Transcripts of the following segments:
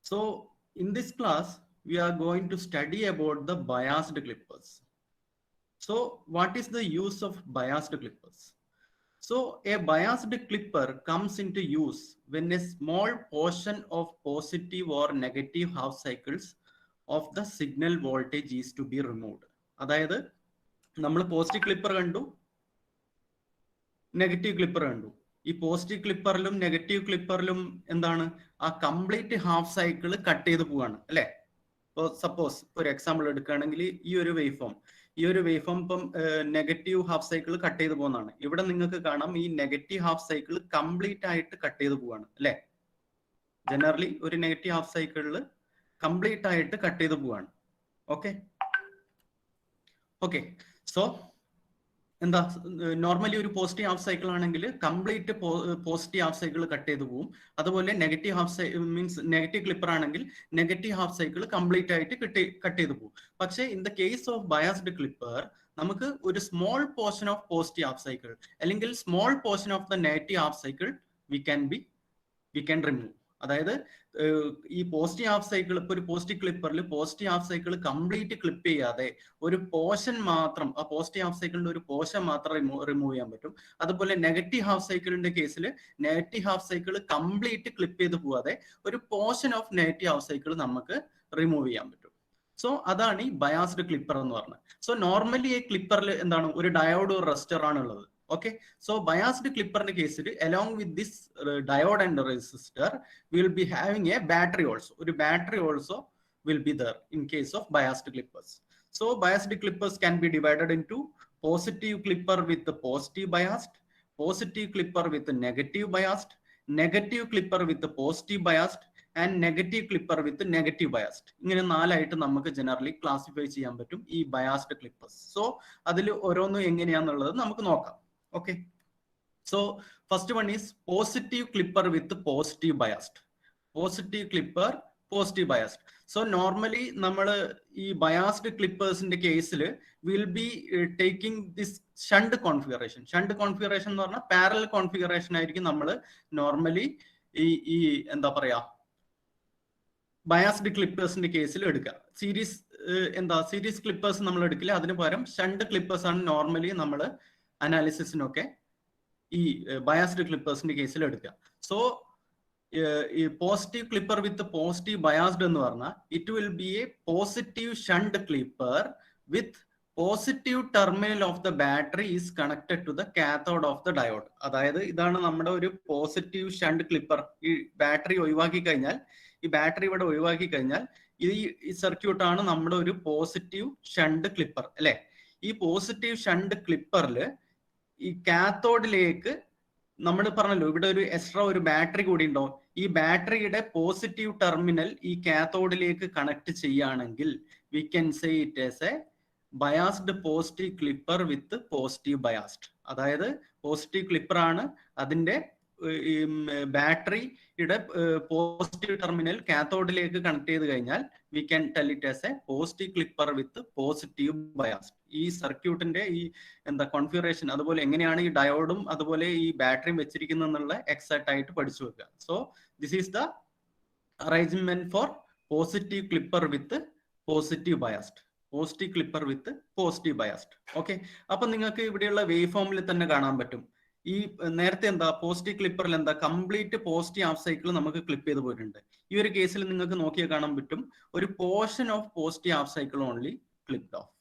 So in this class, we are going to study about the biased clippers. So what is the use of biased clippers? So a biased clipper comes into use when a small portion of positive or negative half cycles of the signal voltage is to be removed. അതായത് നമ്മൾ positive clipper കണ്ടു, negative clipper കണ്ടു. ഈ positive ക്ലിപ്പറിലും negative ക്ലിപ്പറിലും എന്താണ്, ആ complete half cycle cut ചെയ്ത് പോവാണ് അല്ലെ. ഇപ്പോൾ സപ്പോസ് ഒരു എക്സാമ്പിൾ എടുക്കുകയാണെങ്കിൽ ഈ ഒരു വേവ് ഫോം ഇപ്പം നെഗറ്റീവ് ഹാഫ് സൈക്കിൾ കട്ട് ചെയ്ത് പോകുന്നതാണ്. ഇവിടെ നിങ്ങൾക്ക് കാണാം ഈ നെഗറ്റീവ് ഹാഫ് സൈക്കിൾ കംപ്ലീറ്റ് ആയിട്ട് കട്ട് ചെയ്ത് പോവാണ് അല്ലെ. ജനറലി ഒരു നെഗറ്റീവ് ഹാഫ് സൈക്കിളിൽ കംപ്ലീറ്റ് ആയിട്ട് കട്ട് ചെയ്ത് പോവാണ്. ഓക്കെ സോ എന്താ, നോർമലി ഒരു പോസിറ്റീവ് ഹാഫ് സൈക്കിൾ ആണെങ്കിൽ complete positive half cycle cut ചെയ്ത് പോകും. അതുപോലെ negative half means negative clipper ആണെങ്കിൽ നെഗറ്റീവ് ഹാഫ് സൈക്കിൾ കംപ്ലീറ്റ് ആയിട്ട് കട്ട് ചെയ്ത് പോകും. പക്ഷേ in the case of biased clipper നമുക്ക് ഒരു small portion of positive half cycle അല്ലെങ്കിൽ small portion of the negative half cycle we can remove. അതായത് ഈ പോസിറ്റീവ് ഹാഫ് സൈക്കിൾ, ഇപ്പൊ ഒരു പോസിറ്റീവ് ക്ലിപ്പറിൽ positive half cycle complete clip ചെയ്യാതെ ഒരു പോർഷൻ മാത്രം, ആ പോസിറ്റീവ് ഹാഫ് സൈക്കിളിന്റെ ഒരു പോർഷൻ മാത്രം റിമൂവ് ചെയ്യാൻ പറ്റും. അതുപോലെ നെഗറ്റീവ് ഹാഫ് സൈക്കിളിന്റെ കേസിൽ negative half cycle complete clip ചെയ്ത് പോവാതെ ഒരു portion of negative half cycle നമുക്ക് റിമൂവ് ചെയ്യാൻ പറ്റും. സോ അതാണ് ഈ ബയാസ്ഡ് ക്ലിപ്പർ എന്ന് പറഞ്ഞത്. സോ നോർമലി ഈ ക്ലിപ്പറിൽ എന്താണ്, ഒരു ഡയോഡ് ഒരു റെസിസ്റ്റർ ആണ് ഉള്ളത്. Okay, so biased clipper in case along with this diode and resistor we will be having a battery also. A battery also will be there in case of biased clippers. So biased clippers can be divided into positive clipper with the positive biased, positive clipper with the negative biased, negative clipper with the positive biased and negative clipper with the negative biased. ഇങ്ങനെ നാലായിട്ട് നമുക്ക് generally classify ചെയ്യാൻ പറ്റും ഈ biased clippers. So അതിൽ ഓരോന്നും എങ്ങനെയാന്നുള്ളത് നമുക്ക് നോക്കാം. Okay, so first one is positive clipper with positive biased. Positive clipper, positive biased. So normally നമ്മൾ ഈ biased clippers in the case will be taking this shunt configuration. Shunt configuration എന്ന് പറഞ്ഞാൽ parallel configuration ആയിരിക്കും നമ്മൾ normally ഈ എന്താ പറയാ biased ക്ലിപ്പേഴ്സിന്റെ കേസിൽ എടുക്കുക. സീരീസ് ക്ലിപ്പേഴ്സ് നമ്മൾ എടുക്കില്ല, അതിന് പകരം ഷണ്ട് ക്ലിപ്പേഴ്സ് ആണ് നോർമലി നമ്മൾ അനാലിസിസിനൊക്കെ ഈ ബയാസ്ഡ് ക്ലിപ്പേഴ്സിന്റെ കേസിൽ എടുക്കുക. സോ ഈ positive clipper with positive biased എന്ന് പറഞ്ഞാൽ it will be a positive shunt clipper with positive terminal of the battery is connected to the cathode of the diode. അതായത് ഇതാണ് നമ്മുടെ ഒരു പോസിറ്റീവ് ഷണ്ട് ക്ലിപ്പർ. ഈ ബാറ്ററി ഒഴിവാക്കി കഴിഞ്ഞാൽ, ഈ ബാറ്ററി ഇവിടെ ഒഴിവാക്കി കഴിഞ്ഞാൽ ഈ സർക്യൂട്ടാണ് നമ്മുടെ ഒരു പോസിറ്റീവ് ഷണ്ട് ക്ലിപ്പർ അല്ലെ. ഈ പോസിറ്റീവ് ഷണ്ട് ക്ലിപ്പറിൽ ഈ കാത്തോഡിലേക്ക് നമ്മൾ പറഞ്ഞല്ലോ ഇവിടെ ഒരു എക്സ്ട്രാ ഒരു ബാറ്ററി കൂടി ഉണ്ടാവും. ഈ ബാറ്ററിയുടെ പോസിറ്റീവ് ടെർമിനൽ ഈ കാത്തോഡിലേക്ക് കണക്ട് ചെയ്യുകയാണെങ്കിൽ we can say it as A biased positive clipper with positive biased. അതായത് പോസിറ്റീവ് ക്ലിപ്പർ ആണ്, അതിന്റെ ബാറ്ററിയുടെ പോസിറ്റീവ് ടെർമിനൽ കാത്തോഡിലേക്ക് കണക്ട് ചെയ്ത് കഴിഞ്ഞാൽ we can tell it as A positive clipper with positive biased. ഈ സർക്യൂട്ടിന്റെ ഈ എന്താ കോൺഫിഗറേഷൻ, അതുപോലെ എങ്ങനെയാണ് ഈ ഡയോഡും അതുപോലെ ഈ ബാറ്ററിയും വെച്ചിരിക്കുന്നത് എന്നുള്ള എക്സാക്ട് ആയിട്ട് പഠിച്ചു വെക്കുക. So this is the arrangement four positive clipper with positive biased. Positive clipper with positive biased. Okay, അപ്പൊ നിങ്ങൾക്ക് ഇവിടെയുള്ള വേവ് ഫോമിൽ തന്നെ കാണാൻ പറ്റും. ഈ നേരത്തെ എന്താ പോസിറ്റീവ് ക്ലിപ്പറിൽ എന്താ കംപ്ലീറ്റ് പോസിറ്റീവ് ഹാഫ് സൈക്കിൾ നമുക്ക് ക്ലിപ്പ് ചെയ്ത് പോയിട്ടുണ്ട്. ഈ ഒരു കേസിൽ നിങ്ങൾക്ക് നോക്കിയാൽ കാണാൻ പറ്റും ഒരു portion of positive half cycle only clipped of.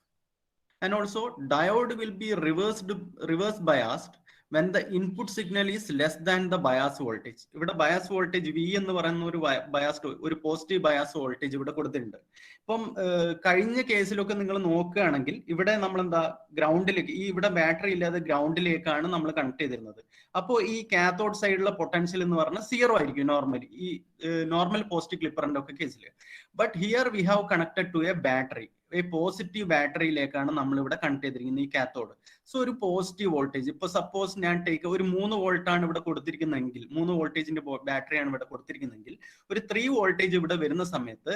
And also diode will be reverse biased when the input signal is less than the bias voltage. ഇവിടെ ബയാസ് വോൾട്ടേജ് V എന്ന് പറയുന്ന ഒരു ബയാസ്ഡ് ഒരു പോസിറ്റീവ് ബയാസ് വോൾട്ടേജ് ഇവിടെ കൊടുത്തിട്ടുണ്ട്. ഇപ്പം കഴിഞ്ഞ കേസിലൊക്കെ നിങ്ങൾ നോക്കുകയാണെങ്കിൽ ഇവിടെ നമ്മൾ എന്താ ഗ്രൗണ്ടിലേക്ക്, ഈ ഇവിടെ ബാറ്ററി ഇല്ലാതെ ഗ്രൗണ്ടിലേക്കാണ് നമ്മൾ കണക്ട് ചെയ്തിരുന്നത്. അപ്പോൾ ഈ കാത്തോഡ് സൈഡിലുള്ള പൊട്ടൻഷ്യൽ എന്ന് പറഞ്ഞാൽ 0 ആയിരിക്കും നോർമലി ഈ നോർമൽ പോസിറ്റീവ് ക്ലിപ്പറിന്റെ ഒക്കെ കേസിൽ. But here we have connected to a battery. ഈ പോസിറ്റീവ് ബാറ്ററിയിലേക്കാണ് നമ്മൾ ഇവിടെ കണക്ട് ചെയ്തിരിക്കുന്നത് ഈ കാത്തോഡ്. സോ ഒരു പോസിറ്റീവ് വോൾട്ടേജ്, ഇപ്പൊ സപ്പോസ് ഞാൻ ടേക്ക് ഒരു 3 വോൾട്ട് ആണ് ഇവിടെ കൊടുത്തിരിക്കുന്നതെങ്കിൽ, 3 വോൾട്ടേജിന്റെ ബാറ്ററിയാണ് ഇവിടെ കൊടുത്തിരിക്കുന്നതെങ്കിൽ ഒരു 3 വോൾട്ടേജ് ഇവിടെ വരുന്ന സമയത്ത്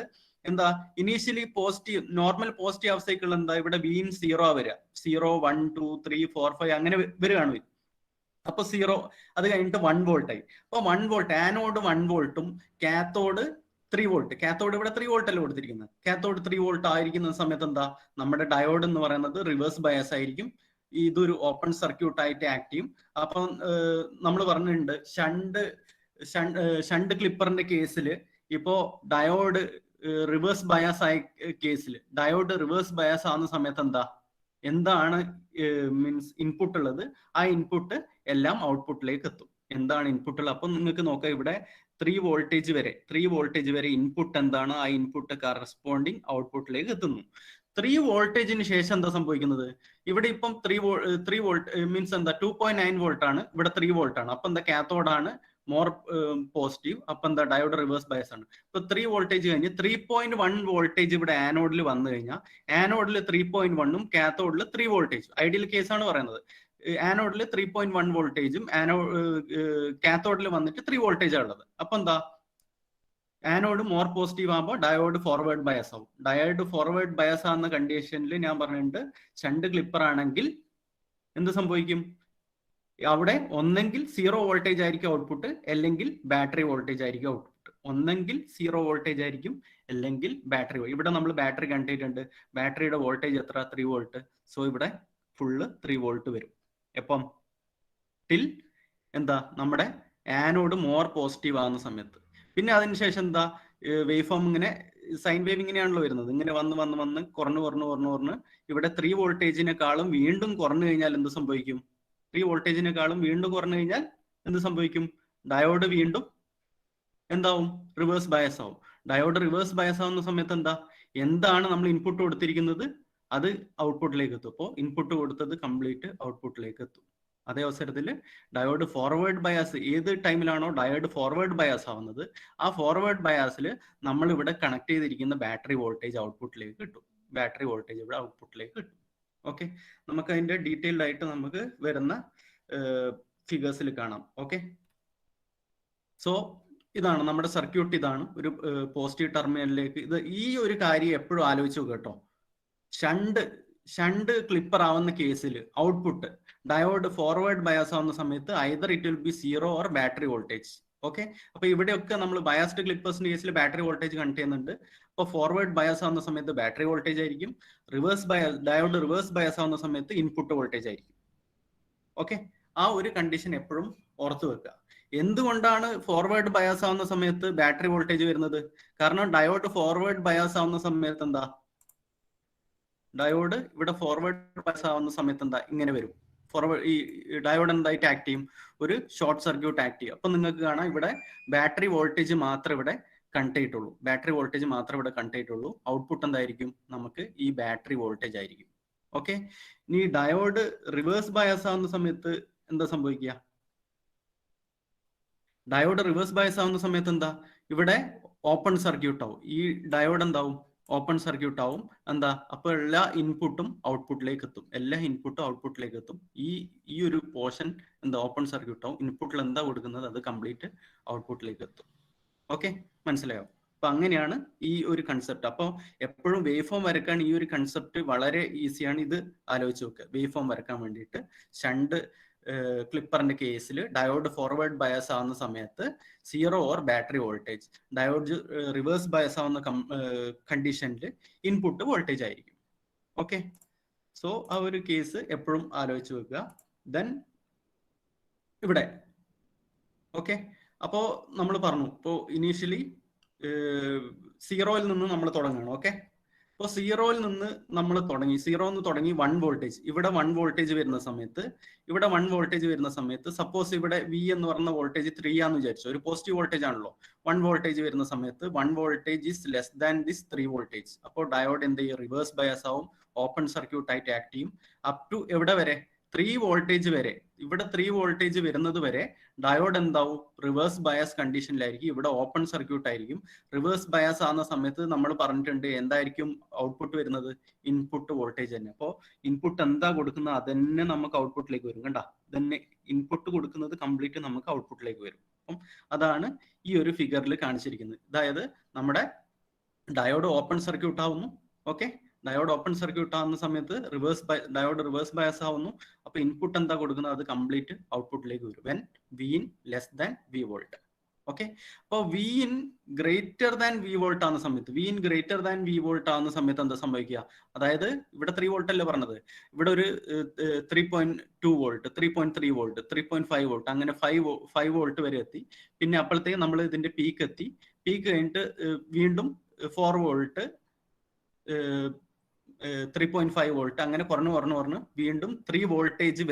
എന്താ initially positive normal positive half cycle എന്താ ഇവിടെ വീൻ 0 വരിക. 0, 1, 2, 3, 4, 5 അങ്ങനെ വരികയാണ്. അപ്പൊ 0, അത് കഴിഞ്ഞിട്ട് 1 വോൾട്ട് ആയി. അപ്പൊ 1 വോൾട്ട് ആനോഡ് 1 വോൾട്ടും കാത്തോഡ് 3 വോൾട്ട്, കാത്തോഡ് ഇവിടെ 3 വോൾട്ട് അല്ലേ കൊടുത്തിരിക്കുന്നത്. കാത്തോഡ് 3 വോൾട്ട് ആയിരിക്കുന്ന സമയത്ത് എന്താ, നമ്മുടെ ഡയോഡ് എന്ന് പറയുന്നത് റിവേഴ്സ് ബയസ് ആയിരിക്കും. ഇതൊരു ഓപ്പൺ സർക്യൂട്ട് ആയിട്ട് ആക്ട് ചെയ്യും. അപ്പം നമ്മൾ പറഞ്ഞിട്ടുണ്ട് ഷണ്ട് ക്ലിപ്പറിന്റെ കേസിൽ ഇപ്പോ ഡയോഡ് റിവേഴ്സ് ബയാസ് ആയ കേസിൽ ഡയോഡ് റിവേഴ്സ് ബയാസ് ആവുന്ന സമയത്ത് എന്താണ് മീൻസ് ഇൻപുട്ട് ഉള്ളത്, ആ ഇൻപുട്ട് എല്ലാം ഔട്ട്പുട്ടിലേക്ക് എത്തും. എന്താണ് ഇൻപുട്ട് ഉള്ളത്? അപ്പൊ നിങ്ങൾക്ക് നോക്കാം, ഇവിടെ 3 വോൾട്ടേജ് വരെ ഇൻപുട്ട് എന്താണ്, ആ ഇൻപുട്ട് കറസ്പോണ്ടിങ് ഔട്ട്പുട്ടിലേക്ക് എത്തുന്നു. 3 വോൾട്ടേജിന് ശേഷം എന്താ സംഭവിക്കുന്നത്? ഇവിടെ ഇപ്പം 3 വോൾട്ട് മീൻസ് എന്താ 2.9 വോൾട്ട് ആണ്, ഇവിടെ 3 വോൾട്ട് ആണ്. അപ്പൊ എന്താ കാത്തോഡാണ് മോർ പോസിറ്റീവ്, അപ്പൊ എന്താ ഡയോഡ് റിവേഴ്സ് ബയസ് ആണ്. ഇപ്പൊ 3 വോൾട്ടേജ് കഴിഞ്ഞ് 3.1 വോൾട്ടേജ് ഇവിടെ ആനോഡിൽ വന്നു കഴിഞ്ഞാൽ ആനോഡിൽ 3.1ഉം കാത്തോഡിൽ 3 വോൾട്ടേജ്, ഐഡിയൽ കേസാണ് പറയുന്നത്. ആനോഡിൽ 3.1 വോൾട്ടേജും കാത്തോഡിൽ വന്നിട്ട് 3 വോൾട്ടേജാണ് ഉള്ളത്. അപ്പൊ എന്താ, ആനോഡ് മോർ പോസിറ്റീവ് ആകുമ്പോൾ ഡയോഡ് ഫോർവേഡ് ബയസ് ആവും. ഡയോഡ് ഫോർവേഡ് ബയസ് ആവുന്ന കണ്ടീഷനിൽ ഞാൻ പറഞ്ഞിട്ടുണ്ട്, ഷണ്ട് ക്ലിപ്പർ ആണെങ്കിൽ എന്ത് സംഭവിക്കും? അവിടെ ഒന്നെങ്കിൽ 0 വോൾട്ടേജ് ആയിരിക്കും ഔട്ട്പുട്ട്, അല്ലെങ്കിൽ ബാറ്ററി വോൾട്ടേജ് ആയിരിക്കും ഔട്ട്പുട്ട്. ഒന്നെങ്കിൽ 0 വോൾട്ടേജ് ആയിരിക്കും, അല്ലെങ്കിൽ ബാറ്ററി. ഇവിടെ നമ്മൾ ബാറ്ററി കണ്ടിട്ടുണ്ട്, ബാറ്ററിയുടെ വോൾട്ടേജ് എത്ര? 3 വോൾട്ട്. സോ ഇവിടെ ഫുള്ള് 3 വോൾട്ട് വരും. എപ്പം? ടിൽ എന്താ, നമ്മുടെ ആനോഡ് മോർ പോസിറ്റീവ് ആകുന്ന സമയത്ത്. പിന്നെ അതിനുശേഷം എന്താ, വേവ് ഫോം ഇങ്ങനെ സൈൻ വേവ് ഇങ്ങനെയാണല്ലോ വരുന്നത്, ഇങ്ങനെ വന്ന് കുറഞ്ഞ് ഇവിടെ 3 വോൾട്ടേജിനെക്കാളും വീണ്ടും കുറഞ്ഞു കഴിഞ്ഞാൽ എന്ത് സംഭവിക്കും? 3 വോൾട്ടേജിനെക്കാളും വീണ്ടും കുറഞ്ഞു കഴിഞ്ഞാൽ എന്ത് സംഭവിക്കും? ഡയോഡ് വീണ്ടും എന്താവും? റിവേഴ്സ് ബയസ് ആവും. ഡയോഡ് റിവേഴ്സ് ബയസ് ആവുന്ന സമയത്ത് എന്താണ് നമ്മൾ ഇൻപുട്ട് കൊടുത്തിരിക്കുന്നത്, അത് ഔട്ട്പുട്ടിലേക്ക് എത്തും. അപ്പോൾ ഇൻപുട്ട് കൊടുത്തത് കംപ്ലീറ്റ് ഔട്ട്പുട്ടിലേക്ക് എത്തും. അതേ അവസരത്തിൽ ഡയോഡ് ഫോർവേഡ് ബയാസ് ഏത് ടൈമിലാണോ ഡയോഡ് ഫോർവേഡ് ബയാസ് ആവുന്നത്, ആ ഫോർവേഡ് ബയാസിൽ നമ്മൾ ഇവിടെ കണക്ട് ചെയ്തിരിക്കുന്ന ബാറ്ററി വോൾട്ടേജ് ഔട്ട്പുട്ടിലേക്ക് കിട്ടും. ബാറ്ററി വോൾട്ടേജ് ഇവിടെ ഔട്ട്പുട്ടിലേക്ക് കിട്ടും. ഓക്കെ, നമുക്ക് അതിന്റെ ഡീറ്റെയിൽഡ് ആയിട്ട് നമുക്ക് വരുന്ന ഫിഗേഴ്സിൽ കാണാം. ഓക്കെ, സോ ഇതാണ് നമ്മുടെ സർക്യൂട്ട്. ഇതാണ് ഒരു പോസിറ്റീവ് ടെർമിനലിലേക്ക്. ഈ ഒരു കാര്യം എപ്പോഴും ആലോചിച്ചു കേട്ടോ. ഷണ്ട് ക്ലിപ്പർ ആവുന്ന കേസിൽ ഔട്ട്പുട്ട് ഡയോഡ് ഫോർവേഡ് ബയാസ് ആവുന്ന സമയത്ത് either it will B 0 or battery voltage. Okay, അപ്പൊ ഇവിടെയൊക്കെ നമ്മൾ ബയാസ്ഡ് ക്ലിപ്പേഴ്സിന്റെ കേസിൽ ബാറ്ററി വോൾട്ടേജ് കണക്ട് ചെയ്യുന്നുണ്ട്. അപ്പോൾ ഫോർവേഡ് ബയാസ് ആവുന്ന സമയത്ത് ബാറ്ററി വോൾട്ടേജ് ആയിരിക്കും, ഡയോഡ് റിവേഴ്സ് ബയാസ് ആവുന്ന സമയത്ത് ഇൻപുട്ട് വോൾട്ടേജ് ആയിരിക്കും. ഓക്കെ, ആ ഒരു കണ്ടീഷൻ എപ്പോഴും ഓർത്തു വെക്കുക. എന്തുകൊണ്ടാണ് ഫോർവേഡ് ബയാസ് ആവുന്ന സമയത്ത് ബാറ്ററി വോൾട്ടേജ് വരുന്നത്? കാരണം ഡയോഡ് ഫോർവേഡ് ബയാസ് ആവുന്ന സമയത്ത് ഡയോഡ് ഇവിടെ ഫോർവേഡ് ബയാസ് ആവുന്ന സമയത്ത് ഇങ്ങനെ വരും. ഫോർവേഡ് ഈ ഡയോഡ് എന്തായിട്ട് ആക്ട് ചെയ്യും? ഒരു ഷോർട്ട് സർക്യൂട്ട് ആക്ട് ചെയ്യും. അപ്പൊ നിങ്ങൾക്ക് കാണാം, ഇവിടെ ബാറ്ററി വോൾട്ടേജ് മാത്രമേ ഇവിടെ കണക്ട് ചെയ്തിട്ടുള്ളൂ. ബാറ്ററി വോൾട്ടേജ് മാത്രമേ ഇവിടെ കണക്ട് ചെയ്തിട്ടുള്ളൂ. ഔട്ട്പുട്ട് എന്തായിരിക്കും? നമുക്ക് ഈ ബാറ്ററി വോൾട്ടേജ് ആയിരിക്കും. ഓക്കെ, ഇനി ഡയോഡ് റിവേഴ്സ് ബയാസ് ആവുന്ന സമയത്ത് എന്താ സംഭവിക്കുക? ഡയോഡ് റിവേഴ്സ് ബയാസ് ആവുന്ന സമയത്ത് ഇവിടെ ഓപ്പൺ സർക്യൂട്ട് ആവും. ഈ ഡയോഡ് എന്താവും? ഓപ്പൺ സർക്യൂട്ട് ആവും. അപ്പൊ എല്ലാ ഇൻപുട്ടും ഔട്ട്പുട്ടിലേക്ക് എത്തും. എല്ലാ ഇൻപുട്ടും ഔട്ട്പുട്ടിലേക്ക് എത്തും. ഈ ഒരു പോർഷൻ ഓപ്പൺ സർക്യൂട്ട് ആവും. ഇൻപുട്ടിൽ എന്താ കൊടുക്കുന്നത് അത് കംപ്ലീറ്റ് ഔട്ട്പുട്ടിലേക്ക് എത്തും. ഓക്കെ, മനസ്സിലായോ? അപ്പൊ അങ്ങനെയാണ് ഈ ഒരു കൺസെപ്റ്റ്. അപ്പോൾ എപ്പോഴും വേവ് ഫോം വരക്കാൻ ഈ ഒരു കൺസെപ്റ്റ് വളരെ ഈസിയാണ്. ഇത് ആലോചിച്ച് നോക്കുക. വേവ് ഫോം വരക്കാൻ വേണ്ടിയിട്ട് ഷണ്ട് ക്ലിപ്പറിന്റെ കേസിൽ ഡയോഡ് ഫോർവേഡ് ബയസ് ആവുന്ന സമയത്ത് 0 or battery voltage, diode reverse bias ആവുന്ന കണ്ടീഷനിൽ ഇൻപുട്ട് വോൾട്ടേജ് ആയിരിക്കും. ഓക്കെ, സോ ആ ഒരു കേസ് എപ്പോഴും ആലോചിച്ച് വെക്കുക. ദെൻ ഇവിടെ ഓക്കെ, അപ്പോ നമ്മൾ പറഞ്ഞു, ഇപ്പോൾ ഇനീഷ്യലി 0യിൽ നിന്ന് നമ്മൾ തുടങ്ങണം. ഓക്കെ, അപ്പോൾ 0യിൽ നിന്ന് നമ്മൾ തുടങ്ങി, 0 തുടങ്ങി 1 വോൾട്ടേജ്, ഇവിടെ 1 വോൾട്ടേജ് വരുന്ന സമയത്ത് സപ്പോസ് ഇവിടെ V എന്ന് പറഞ്ഞ വോൾട്ടേജ് 3 ആന്ന് വിചാരിച്ചു. ഒരു പോസിറ്റീവ് വോൾട്ടേജ് ആണല്ലോ. 1 വോൾട്ടേജ് വരുന്ന സമയത്ത് 1 voltage is less than this 3 voltage. അപ്പോൾ ഡയോഡ് എന്ത് ചെയ്യും? റിവേഴ്സ് ബയസ് ആവും, ഓപ്പൺ സർക്യൂട്ട് ആയിട്ട് ആക്ട് ചെയ്യും. അപ് ടു എവിടെ വരെ? 3 വോൾട്ടേജ് വരെ. ഇവിടെ 3 വോൾട്ടേജ് വരുന്നത് വരെ ഡയോഡ് എന്താവും? റിവേഴ്സ് ബയസ് കണ്ടീഷനിലായിരിക്കും. ഇവിടെ ഓപ്പൺ സർക്യൂട്ട് ആയിരിക്കും. റിവേഴ്സ് ബയസ് ആവുന്ന സമയത്ത് നമ്മൾ പറഞ്ഞിട്ടുണ്ട് എന്തായിരിക്കും ഔട്ട്പുട്ട് വരുന്നത്? ഇൻപുട്ട് വോൾട്ടേജ് തന്നെ. അപ്പോൾ ഇൻപുട്ട് എന്താ കൊടുക്കുന്നത് അതന്നെ നമുക്ക് ഔട്ട്പുട്ടിലേക്ക് വരും. കണ്ട, തന്നെ ഇൻപുട്ട് കൊടുക്കുന്നത് കംപ്ലീറ്റ് നമുക്ക് ഔട്ട്പുട്ടിലേക്ക് വരും. അപ്പം അതാണ് ഈ ഒരു ഫിഗറിൽ കാണിച്ചിരിക്കുന്നത്. അതായത് നമ്മുടെ ഡയോഡ് ഓപ്പൺ സർക്യൂട്ട് ആവുന്നു. ഓക്കെ, ഡയോഡ് ഓപ്പൺ സർക്യൂട്ട് ആവുന്ന സമയത്ത് ഡയോഡ് റിവേഴ്സ് ബയസ് ആവുന്നു. അപ്പൊ ഇൻപുട്ട് എന്താ കൊടുക്കുന്നത് അത് കംപ്ലീറ്റ് ഔട്ട്പുട്ടിലേക്ക് വരും. When V in less than V volt. Okay. അപ്പോൾ V in greater than V volt ആവുന്ന സമയത്ത്, V in greater than V volt ആവുന്ന സമയത്ത് എന്താ സംഭവിക്കുക? അതായത് ഇവിടെ 3 വോൾട്ട് അല്ലേ പറഞ്ഞത്, ഇവിടെ ഒരു 3.2 വോൾട്ട്, 3.3 വോൾട്ട്, 3.5 വോൾട്ട്, അങ്ങനെ 5 വോൾട്ട് വരെ എത്തി. പിന്നെ അപ്പോഴത്തേക്ക് നമ്മൾ ഇതിന്റെ പീക്ക് എത്തി. പീക്ക് കഴിഞ്ഞിട്ട് വീണ്ടും 4 വോൾട്ട്, 3.5 വോൾട്ട്, അങ്ങനെ കുറഞ്ഞ് വീണ്ടും 3 വോൾട്ടേജ്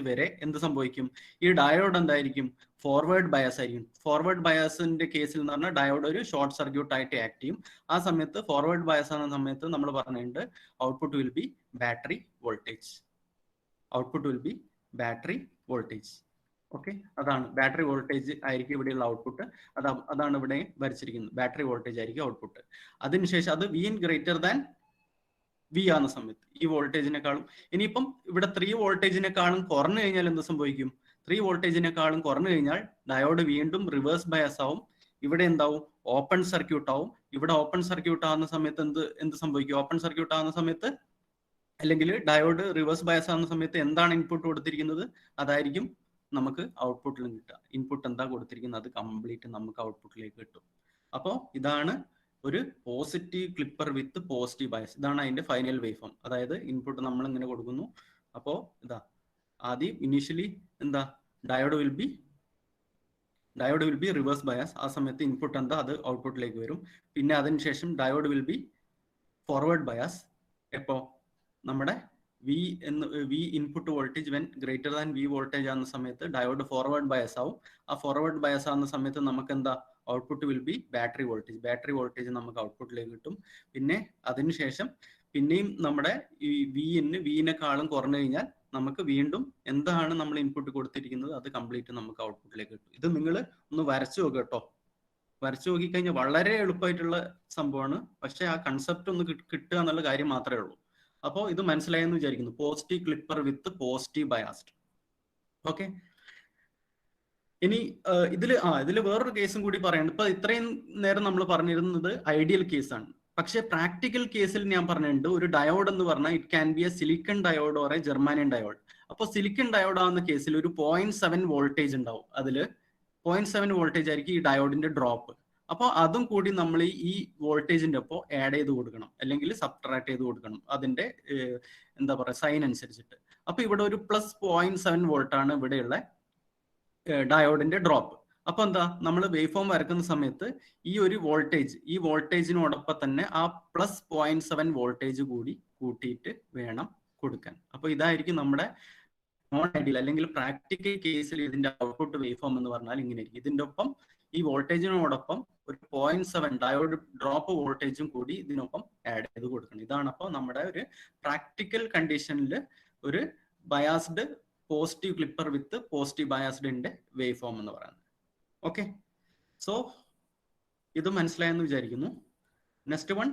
വരെ എന്ത് സംഭവിക്കും? ഈ ഡയോഡ് എന്തായിരിക്കും? ഫോർവേഡ് ബയസ് ആയിരിക്കും. ഫോർവേഡ് ബയസിന്റെ കേസിൽ എന്ന് പറഞ്ഞാൽ ഡയോഡ് ഒരു ഷോർട്ട് സർക്യൂട്ട് ആയിട്ട് ആക്ട് ചെയ്യും. ആ സമയത്ത് ഫോർവേഡ് ബയസ് ആവുന്ന സമയത്ത് നമ്മൾ പറഞ്ഞിട്ടുണ്ട് output will be battery voltage. Output will be battery voltage. Okay, അതാണ് ബാറ്ററി വോൾട്ടേജ് ആയിരിക്കും ഇവിടെയുള്ള ഔട്ട്പുട്ട്. അതാണ് ഇവിടെ വരച്ചിരിക്കുന്നത്. ബാറ്ററി വോൾട്ടേജ് ആയിരിക്കും ഔട്ട്പുട്ട്. അതിനുശേഷം അത് V in greater than V ആവുന്ന സമയത്ത് ഈ വോൾട്ടേജിനെക്കാളും, ഇനിയിപ്പം ഇവിടെ 3 വോൾട്ടേജിനെക്കാളും കുറഞ്ഞു കഴിഞ്ഞാൽ എന്ത് സംഭവിക്കും? 3 വോൾട്ടേജിനെക്കാളും കുറഞ്ഞു കഴിഞ്ഞാൽ ഡയോഡ് വീണ്ടും റിവേഴ്സ് ബയസ് ആവും. ഇവിടെ എന്താവും? ഓപ്പൺ സർക്യൂട്ട് ആവും. ഇവിടെ ഓപ്പൺ സർക്യൂട്ട് ആവുന്ന സമയത്ത് എന്ത് സംഭവിക്കും? ഓപ്പൺ സർക്യൂട്ട് ആവുന്ന സമയത്ത്, അല്ലെങ്കിൽ ഡയോഡ് റിവേഴ്സ് ബയസ് ആവുന്ന സമയത്ത് എന്താണ് ഇൻപുട്ട് കൊടുത്തിരിക്കുന്നത്? അതായിരിക്കും നമുക്ക് ഔട്ട്പുട്ടിലും കിട്ടുക. ഇൻപുട്ട് എന്താ കൊടുത്തിരിക്കുന്നത് അത് കംപ്ലീറ്റ് നമുക്ക് ഔട്ട്പുട്ടിലേക്ക് കിട്ടും. അപ്പോൾ ഇതാണ് ഒരു positive clipper with positive bias. ഇതാണ് അതിന്റെ ഫൈനൽ വേവ് ഫോം. അതായത് ഇൻപുട്ട് നമ്മൾ ഇങ്ങനെ കൊടുക്കുന്നു. അപ്പോൾ ഇതാ ആദ്യം ഇനീഷ്യലി എന്താ, diode will be reverse bias. ആ സമയത്ത് ഇൻപുട്ട് എന്താ അത് ഔട്ട്പുട്ടിലേക്ക് വരും. പിന്നെ അതിനുശേഷം diode will be forward bias. എപ്പോ നമ്മുടെ V input voltage when greater than V voltage ആകുന്ന സമയത്ത് ഡയോഡ് ഫോർവേഡ് ബയസ് ആവും. ആ ഫോർവേഡ് ബയസ് ആകുന്ന സമയത്ത് നമുക്ക് എന്താ, output will be battery voltage. Battery voltage നമുക്ക് ഔട്ട്പുട്ടിലേക്ക് കിട്ടും. പിന്നെ അതിനുശേഷം പിന്നെയും നമ്മുടെ ഈ വിനെക്കാളും കുറഞ്ഞു കഴിഞ്ഞാൽ നമുക്ക് വീണ്ടും എന്താണ് നമ്മൾ ഇൻപുട്ട് കൊടുത്തിരിക്കുന്നത് അത് കംപ്ലീറ്റ് നമുക്ക് ഔട്ട്പുട്ടിലേക്ക് കിട്ടും. ഇത് നിങ്ങൾ ഒന്ന് വരച്ചു നോക്കുക കേട്ടോ. വരച്ചു നോക്കിക്കഴിഞ്ഞാൽ വളരെ എളുപ്പമായിട്ടുള്ള സംഭവമാണ്. പക്ഷെ ആ കൺസെപ്റ്റ് ഒന്ന് കിട്ടുക എന്നുള്ള കാര്യം മാത്രമേ ഉള്ളൂ. അപ്പോൾ ഇത് മനസ്സിലായെന്ന് വിചാരിക്കുന്നു. Positive clipper with positive biased. Okay, ഇനി ഇതില് വേറൊരു കേസും കൂടി പറയുന്നുണ്ട്. ഇപ്പൊ ഇത്രയും നേരം നമ്മൾ പറഞ്ഞിരുന്നത് ഐഡിയൽ കേസാണ്. പക്ഷെ പ്രാക്ടിക്കൽ കേസിൽ ഞാൻ പറഞ്ഞിട്ടുണ്ട് ഒരു ഡയോഡ് എന്ന് പറഞ്ഞാൽ it can be a silicon diode or a germanium diode. അപ്പോൾ സിലിക്കൺ ഡയോഡ് ആവുന്ന കേസിൽ ഒരു 0.7 വോൾട്ടേജ് ഉണ്ടാവും. അതില് 0.7 വോൾട്ടേജ് ആയിരിക്കും ഈ ഡയോഡിന്റെ ഡ്രോപ്പ്. അപ്പോൾ അതും കൂടി നമ്മൾ ഈ വോൾട്ടേജിന്റെ ഒപ്പം ആഡ് ചെയ്ത് കൊടുക്കണം, അല്ലെങ്കിൽ സബ്ട്രാക്ട് ചെയ്ത് കൊടുക്കണം അതിന്റെ എന്താ പറയുക സൈൻ അനുസരിച്ചിട്ട്. അപ്പൊ ഇവിടെ ഒരു +0.7 വോൾട്ട് ആണ് ഇവിടെയുള്ള ഡയോഡിന്റെ ഡ്രോപ്പ്. അപ്പൊ എന്താ, നമ്മൾ വേവ് ഫോം വരക്കുന്ന സമയത്ത് ഈ ഒരു വോൾട്ടേജ്, ഈ വോൾട്ടേജിനോടൊപ്പം തന്നെ ആ +0.7 വോൾട്ടേജ് കൂടി കൂട്ടിയിട്ട് വേണം കൊടുക്കാൻ. അപ്പൊ ഇതായിരിക്കും നമ്മുടെ നോൺ ഐഡിയൽ അല്ലെങ്കിൽ പ്രാക്ടിക്കൽ കേസിൽ ഇതിന്റെ ഔട്ട്പുട്ട് വേവ് ഫോം എന്ന് പറഞ്ഞാൽ ഇങ്ങനെയായിരിക്കും. ഇതിന്റെ ഒപ്പം ഈ വോൾട്ടേജിനോടൊപ്പം ഒരു 0.7 ഡയോഡ് ഡ്രോപ്പ് വോൾട്ടേജും കൂടി ഇതിനൊപ്പം ആഡ് ചെയ്ത് കൊടുക്കണം. ഇതാണ് അപ്പോൾ നമ്മുടെ ഒരു പ്രാക്ടിക്കൽ കണ്ടീഷനിൽ ഒരു biased positive clipper with positive ബയാസ്ഡിന്റെ വേവ് ഫോം എന്ന് പറയുന്നത്. ഓക്കെ, സോ ഇത് മനസ്സിലായെന്ന് വിചാരിക്കുന്നു. Next one,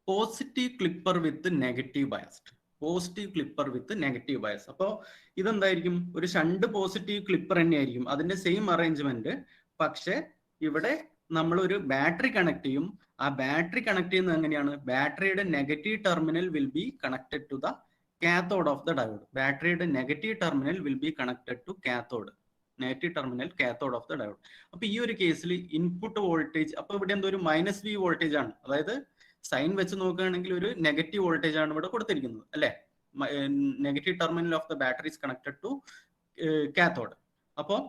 positive clipper with negative biased. Positive clipper with negative bias. അപ്പോൾ ഇതെന്തായിരിക്കും, ഒരു ഷണ്ട് പോസിറ്റീവ് ക്ലിപ്പർ തന്നെയായിരിക്കും, അതിന്റെ സെയിം അറേഞ്ച്മെന്റ്. പക്ഷെ ഇവിടെ നമ്മൾ ഒരു ബാറ്ററി കണക്ട് ചെയ്യും. ആ ബാറ്ററി കണക്ട് ചെയ്യുന്നത് എങ്ങനെയാണ്, ബാറ്ററിയുടെ negative terminal will be connected to the cathode of the diode. ബാറ്ററിയുടെ negative terminal will be connected to cathode, negative terminal cathode of the diode. അപ്പൊ ഈ ഒരു കേസിൽ ഇൻപുട്ട് വോൾട്ടേജ്, അപ്പൊ ഇവിടെ എന്തോ ഒരു -V വോൾട്ടേജ് ആണ്. അതായത് സൈൻ വെച്ച് നോക്കുകയാണെങ്കിൽ ഒരു നെഗറ്റീവ് വോൾട്ടേജ് ആണ് ഇവിടെ കൊടുത്തിരിക്കുന്നത് അല്ലെ. Negative terminal of the battery is connected to cathode. അപ്പോൾ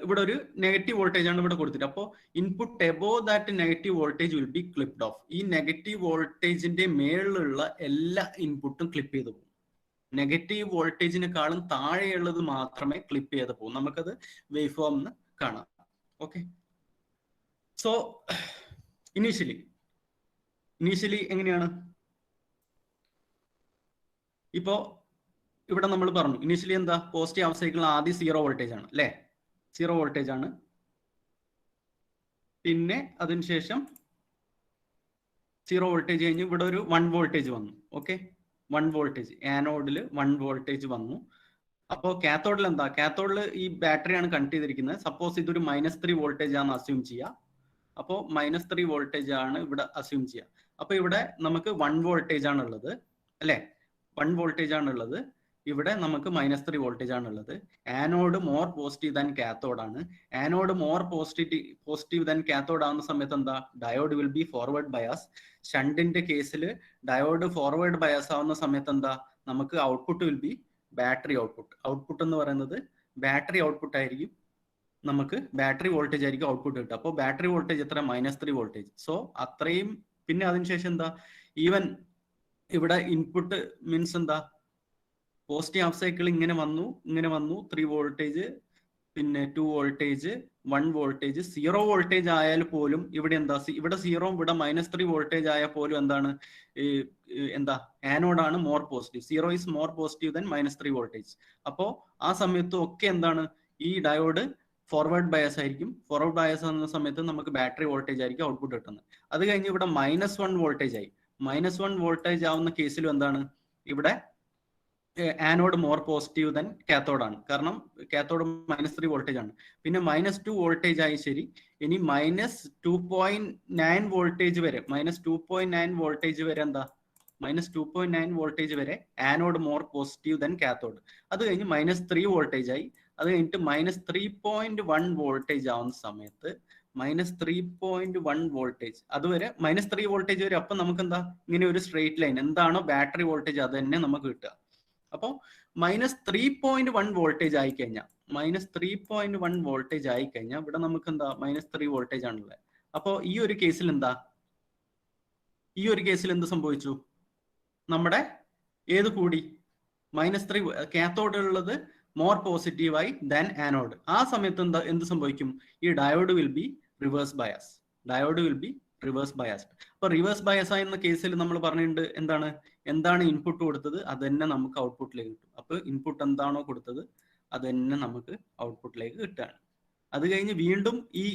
ഇവിടെ ഒരു നെഗറ്റീവ് വോൾട്ടേജ് ആണ് ഇവിടെ കൊടുത്തിട്ട്. അപ്പോൾ input above that negative voltage will be clipped off. ഈ നെഗറ്റീവ് വോൾട്ടേജിന്റെ മേളിലുള്ള എല്ലാ ഇൻപുട്ടും ക്ലിപ്പ് ചെയ്ത് പോകും. നെഗറ്റീവ് വോൾട്ടേജിനെക്കാളും താഴെയുള്ളത് മാത്രമേ ക്ലിപ്പ് ചെയ്ത് പോകും. നമുക്കത് വേവ് ഫോം കാണാം. ഓക്കെ, സോ ഇനീഷ്യലി എങ്ങനെയാണ്, ഇപ്പോ ഇവിടെ നമ്മൾ പറഞ്ഞു ഇനീഷ്യലി എന്താ, പോസിറ്റീവ് ഹാഫ് സൈക്കിൾ ആദ്യം 0 വോൾട്ടേജ് ആണ് അല്ലെ, 0 വോൾട്ടേജ് ആണ്. പിന്നെ അതിനുശേഷം 0 വോൾട്ടേജ് കഴിഞ്ഞ് ഇവിടെ ഒരു 1 വോൾട്ടേജ് വന്നു. ഓക്കെ, 1 വോൾട്ടേജ് ആനോഡിൽ 1 വോൾട്ടേജ് വന്നു. അപ്പോൾ കാത്തോഡിൽ എന്താ, കാത്തോഡിൽ ഈ ബാറ്ററിയാണ് കണക്ട് ചെയ്തിരിക്കുന്നത്. സപ്പോസ് ഇതൊരു -3 വോൾട്ടേജ് ആണ് അസ്യൂം ചെയ്യുക. അപ്പോൾ -3 വോൾട്ടേജ് ആണ് ഇവിടെ അസ്യൂം ചെയ്യുക. അപ്പൊ ഇവിടെ നമുക്ക് 1 വോൾട്ടേജ് ആണ് ഉള്ളത് അല്ലെ, 1 വോൾട്ടേജ് ആണ് ഉള്ളത്. ഇവിടെ നമുക്ക് -3 വോൾട്ടേജ് ആണുള്ളത്. Anode more positive than cathode ആണ്. Anode more positive than cathode ആവുന്ന സമയത്ത് എന്താ, diode will be forward bias. ഷണ്ടിന്റെ കേസിൽ ഡയോഡ് ഫോർവേഡ് ബയാസ് ആവുന്ന സമയത്ത് എന്താ, നമുക്ക് output will be battery output. Output എന്ന് പറയുന്നത് ബാറ്ററി ഔട്ട്പുട്ട് ആയിരിക്കും. നമുക്ക് ബാറ്ററി വോൾട്ടേജ് ആയിരിക്കും ഔട്ട്പുട്ട് കിട്ടുക. അപ്പോൾ ബാറ്ററി വോൾട്ടേജ് എത്ര, -3 വോൾട്ടേജ്. സോ അത്രയും. പിന്നെ അതിനുശേഷം എന്താ, ഈവൻ ഇവിടെ ഇൻപുട്ട് മീൻസ് എന്താ, പോസിറ്റീവ് ഹാഫ് സൈക്കിൾ ഇങ്ങനെ വന്നു 3 വോൾട്ടേജ്, പിന്നെ 2 വോൾട്ടേജ്, 1 വോൾട്ടേജ്, 0 വോൾട്ടേജ് ആയാൽ പോലും ഇവിടെ എന്താ, ഇവിടെ 0 ഇവിടെ -3 വോൾട്ടേജ് ആയാൽ പോലും എന്താണ്, എന്താ, ആനോഡാണ് more positive. 0 is more positive than -3 voltage. അപ്പോൾ ആ സമയത്തും ഒക്കെ എന്താണ്, ഈ ഡയോഡ് ഫോർവേഡ് ബയസ് ആയിരിക്കും. ഫോർവേഡ് ബയസ് എന്ന സമയത്ത് നമുക്ക് ബാറ്ററി വോൾട്ടേജ് ആയിരിക്കും ഔട്ട്പുട്ട് കിട്ടുന്നത്. അത് കഴിഞ്ഞ് ഇവിടെ -1 വോൾട്ടേജ് ആയി. -1 വോൾട്ടേജ് ആവുന്ന കേസിലും എന്താണ്, ഇവിടെ anode more positive than cathode ആണ്. കാരണം കാത്തോഡ് -3 വോൾട്ടേജ് ആണ്. പിന്നെ -2 വോൾട്ടേജ് ആയി. ശരി, ഇനി -2.9 വോൾട്ടേജ് വരെ, -2.9 വോൾട്ടേജ് വരെ എന്താ, -2.9 വോൾട്ടേജ് വരെ anode more positive than cathode. അത് കഴിഞ്ഞ് -3 വോൾട്ടേജ് ആയി. അത് കഴിഞ്ഞിട്ട് -3.1 വോൾട്ടേജ് ആവുന്ന സമയത്ത് -3.1 വോൾട്ടേജ്, അതുവരെ -3 വോൾട്ടേജ് വരെ. അപ്പൊ നമുക്ക് എന്താ, ഇങ്ങനെ ഒരു സ്ട്രെയിറ്റ് ലൈൻ, എന്താണോ ബാറ്ററി വോൾട്ടേജ് അത് തന്നെ നമുക്ക് കിട്ടുക. അപ്പോൾ -3.1 വോൾട്ടേജ് ആയി കഴിഞ്ഞാൽ, -3.1 വോൾട്ടേജ് ആയി കഴിഞ്ഞാൽ ഇവിടെ നമുക്ക് എന്താ, -3 വോൾട്ടേജ് ആണുള്ളത്. അപ്പോൾ ഈ ഒരു കേസിൽ എന്താ, എന്ത് സംഭവിച്ചു, നമ്മുടെ ഏത് കൂടി, -3 കാത്തോഡ് ഉള്ളത് മോർ പോസിറ്റീവായി ദാൻ ആനോഡ്. ആ സമയത്ത് എന്താ, എന്ത് സംഭവിക്കും, ഈ diode will be reverse bias. അപ്പൊ റിവേഴ്സ് ബയാസ് ആയിരുന്ന കേസിൽ നമ്മൾ പറഞ്ഞിട്ടുണ്ട് എന്താണ് ഇൻപുട്ട് കൊടുത്തത് അത് തന്നെ നമുക്ക് ഔട്ട്പുട്ടിലേക്ക് കിട്ടും. അപ്പൊ ഇൻപുട്ട് എന്താണോ കൊടുത്തത് അത് തന്നെ നമുക്ക് ഔട്ട്പുട്ടിലേക്ക് കിട്ടുകയാണ്. അത് കഴിഞ്ഞ് വീണ്ടും ഈ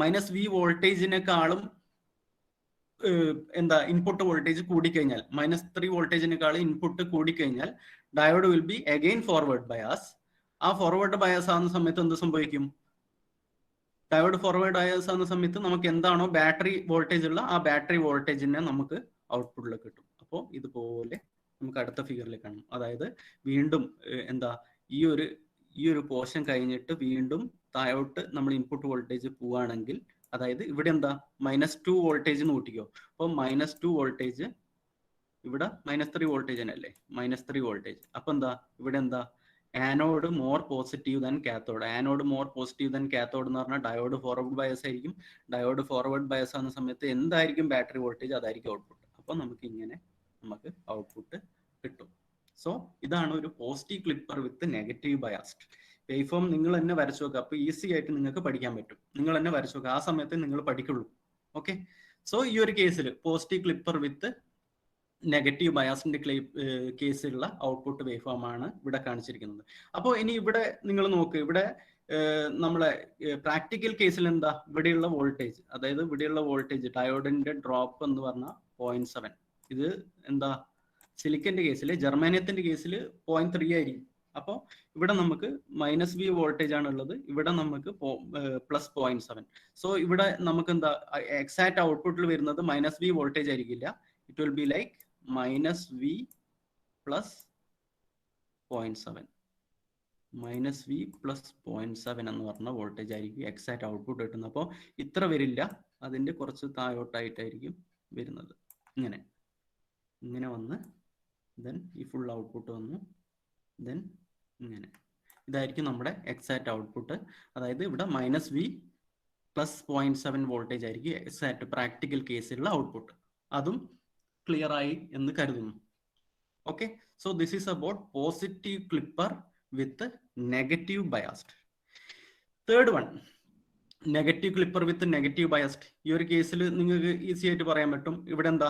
-V വോൾട്ടേജിനെക്കാളും എന്താ, ഇൻപുട്ട് വോൾട്ടേജ് കൂടിക്കഴിഞ്ഞാൽ, -3 വോൾട്ടേജിനേക്കാളും ഇൻപുട്ട് കൂടിക്കഴിഞ്ഞാൽ diode will be again forward bias. ആ ഫോർവേഡ് ബയാസ് ആവുന്ന സമയത്ത് എന്ത് സംഭവിക്കും, ഡയോഡ് ഫോർവേഡ് ബയാസ് ആവുന്ന സമയത്ത് നമുക്ക് എന്താണോ ബാറ്ററി വോൾട്ടേജ് ഉള്ള ആ ബാറ്ററി വോൾട്ടേജിനെ നമുക്ക് ഔട്ട്പുട്ടിലേക്ക് കിട്ടും. അപ്പോൾ ഇതുപോലെ നമുക്ക് അടുത്ത ഫിഗറിലേക്ക് കാണും. അതായത് വീണ്ടും എന്താ, ഈ ഒരു പോർഷൻ കഴിഞ്ഞിട്ട് വീണ്ടും താഴോട്ട് നമ്മൾ ഇൻപുട്ട് വോൾട്ടേജ് പോവുകയാണെങ്കിൽ, അതായത് ഇവിടെ എന്താ, -2 വോൾട്ടേജ് കൂട്ടിക്കോ. അപ്പോൾ -2 വോൾട്ടേജ്, ഇവിടെ -3 വോൾട്ടേജ് തന്നെയല്ലേ, -3 വോൾട്ടേജ്. അപ്പൊ എന്താ, ഇവിടെ എന്താ, anode more positive than cathode. Anode more positive than cathode എന്ന് പറഞ്ഞാൽ ഡയോഡ് ഫോർവേഡ് ബയസ് ആയിരിക്കും. ഡയോഡ് ഫോർവേഡ് ബയസ് ആവുന്ന സമയത്ത് എന്തായിരിക്കും ബാറ്ററി വോൾട്ടേജ്, അതായിരിക്കും ഔട്ട്പുട്ട്. അപ്പൊ നമുക്ക് ഇങ്ങനെ ഔട്ട്പുട്ട് കിട്ടും. സോ ഇതാണ് ഒരു positive clipper with negative biased wave form. നിങ്ങൾ തന്നെ വരച്ചു നോക്കുക. അപ്പൊ ഈസി ആയിട്ട് നിങ്ങൾക്ക് പഠിക്കാൻ പറ്റും. നിങ്ങൾ തന്നെ വരച്ചു നോക്കുക, ആ സമയത്ത് നിങ്ങൾ പഠിക്കുള്ളൂ. ഓക്കെ, സോ ഈ ഒരു കേസിൽ പോസിറ്റീവ് ക്ലിപ്പർ വിത്ത് നെഗറ്റീവ് ബയാസിന്റെ കേസിലുള്ള ഔട്ട്പുട്ട് വേവ് ഫോം ആണ് ഇവിടെ കാണിച്ചിരിക്കുന്നത്. അപ്പോൾ ഇനി ഇവിടെ നിങ്ങൾ നോക്ക്, ഇവിടെ നമ്മളെ പ്രാക്ടിക്കൽ കേസിൽ എന്താ, ഇവിടെയുള്ള വോൾട്ടേജ്, അതായത് ഇവിടെയുള്ള വോൾട്ടേജ് ഡയോഡിന്റെ ഡ്രോപ്പ് എന്ന് പറഞ്ഞാൽ 0.7. ഇത് എന്താ, സിലിക്കന്റെ കേസിൽ, ജർമാനിയത്തിന്റെ കേസിൽ 0.3 ആയിരിക്കും. അപ്പോൾ ഇവിടെ നമുക്ക് -V വോൾട്ടേജ് ആണ് ഉള്ളത്, ഇവിടെ നമുക്ക് +0.7. സോ ഇവിടെ നമുക്ക് എന്താ, എക്സാക്ട് ഔട്ട്പുട്ടിൽ വരുന്നത് -V വോൾട്ടേജ് ആയിരിക്കില്ല. It will be like -V +0.7. -V +0.7 എന്ന് പറഞ്ഞ വോൾട്ടേജ് ആയിരിക്കും എക്സാക്ട് ഔട്ട്പുട്ട് കിട്ടുന്നത്. അപ്പോൾ ഇത്ര വരില്ല, അതിന്റെ കുറച്ച് താഴോട്ടായിട്ടായിരിക്കും വരുന്നത്. ഇങ്ങനെ വന്ന് ദെൻ ഈ ഫുൾ ഔട്ട്പുട്ട് വന്നു, ദെൻ ഇങ്ങനെ. ഇതായിരിക്കും നമ്മുടെ എക്സാക്ട് ഔട്ട്പുട്ട്. അതായത് ഇവിടെ -V +0.7 വോൾട്ടേജ് ആയിരിക്കും എക്സാക്ട് പ്രാക്ടിക്കൽ കേസിലുള്ള ഔട്ട്പുട്ട്. അതും ക്ലിയർ ആയി എന്ന് കരുതുന്നു. Okay, so this is about positive clipper with negative biased. Third one, negative clipper with negative biased. ഈ ഒരു കേസിൽ നിങ്ങൾക്ക് ഈസി ആയിട്ട് പറയാൻ പറ്റും. ഇവിടെ എന്താ,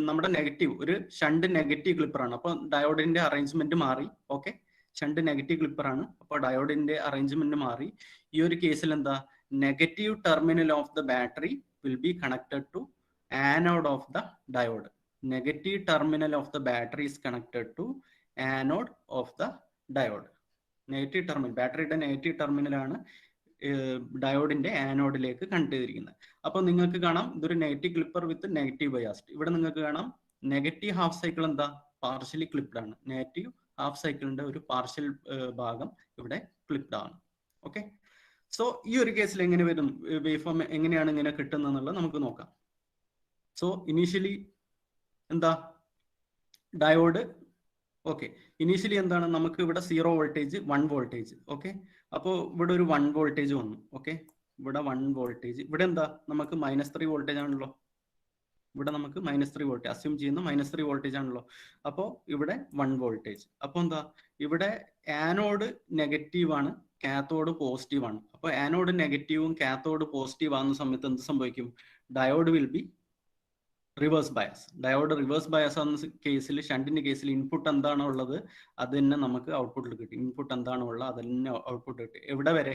നമ്മുടെ നെഗറ്റീവ് ഒരു ഷണ്ട് നെഗറ്റീവ് ക്ലിപ്പർ ആണ്. അപ്പൊ ഡയോഡിന്റെ അറേഞ്ച്മെന്റ് മാറി. ഓക്കെ, ഷണ്ട് നെഗറ്റീവ് ക്ലിപ്പർ ആണ്, അപ്പോൾ ഡയോഡിന്റെ അറേഞ്ച്മെന്റ് മാറി. ഈ ഒരു കേസിൽ എന്താ, negative terminal of the battery will be connected to anode of the diode. Negative terminal of the battery is connected to anode of the diode. Negative terminal, ബാറ്ററിയുടെ negative terminal ആണ് ഡയോഡിന്റെ ആനോഡിലേക്ക് കണക്ട് ചെയ്തിരിക്കുന്നത്. അപ്പോൾ നിങ്ങൾക്ക് കാണാം ഇതൊരു negative clipper with negative biased. ഇവിടെ നിങ്ങൾക്ക് കാണാം നെഗറ്റീവ് ഹാഫ് സൈക്കിൾ എന്താ, പാർഷ്യലി ക്ലിപ്ഡ് ആണ്. നെഗറ്റീവ് ഹാഫ് സൈക്കിളിന്റെ ഒരു പാർഷ്യൽ ഭാഗം ഇവിടെ ക്ലിപ്ഡ് ആണ്. ഓക്കെ, സോ ഈ ഒരു കേസിൽ എങ്ങനെ വരും വേവ് ഫോം, എങ്ങനെയാണ് ഇങ്ങനെ കിട്ടുന്നത് എന്നുള്ളത് നമുക്ക് നോക്കാം. സോ ഇനീഷ്യലി എന്താ ഡയോഡ്, ഓക്കെ, ഇനീഷ്യലി എന്താണ് നമുക്ക് ഇവിടെ 0 വോൾട്ടേജ് 1 വോൾട്ടേജ്. ഓക്കെ, അപ്പോൾ ഇവിടെ ഒരു 1 വോൾട്ടേജ് വന്നു. ഓക്കെ, ഇവിടെ 1 വോൾട്ടേജ്, ഇവിടെ എന്താ നമുക്ക് -3 വോൾട്ടേജ് ആണല്ലോ. ഇവിടെ നമുക്ക് -3 വോൾട്ടേജ് അസ്യൂം ചെയ്യുന്ന -3 വോൾട്ടേജ് ആണല്ലോ. അപ്പോൾ ഇവിടെ 1 വോൾട്ടേജ്. അപ്പോൾ എന്താ ഇവിടെ ആനോഡ് നെഗറ്റീവ് ആണ്, കാത്തോഡ് പോസിറ്റീവ് ആണ്. അപ്പോൾ ആനോഡ് നെഗറ്റീവും കാത്തോഡ് പോസിറ്റീവ് ആകുന്ന സമയത്ത് എന്ത് സംഭവിക്കും? Diode will be reverse bias. Diode reverse bias ആകുന്ന കേസിൽ, ഷണ്ടിന്റെ കേസിൽ ഇൻപുട്ട് എന്താണോ ഉള്ളത് അത് തന്നെ നമുക്ക് ഔട്ട്പുട്ടിൽ കിട്ടും. ഇൻപുട്ട് എന്താണോ ഉള്ളത് അത് തന്നെ ഔട്ട്പുട്ട് കിട്ടും. എവിടെ വരെ?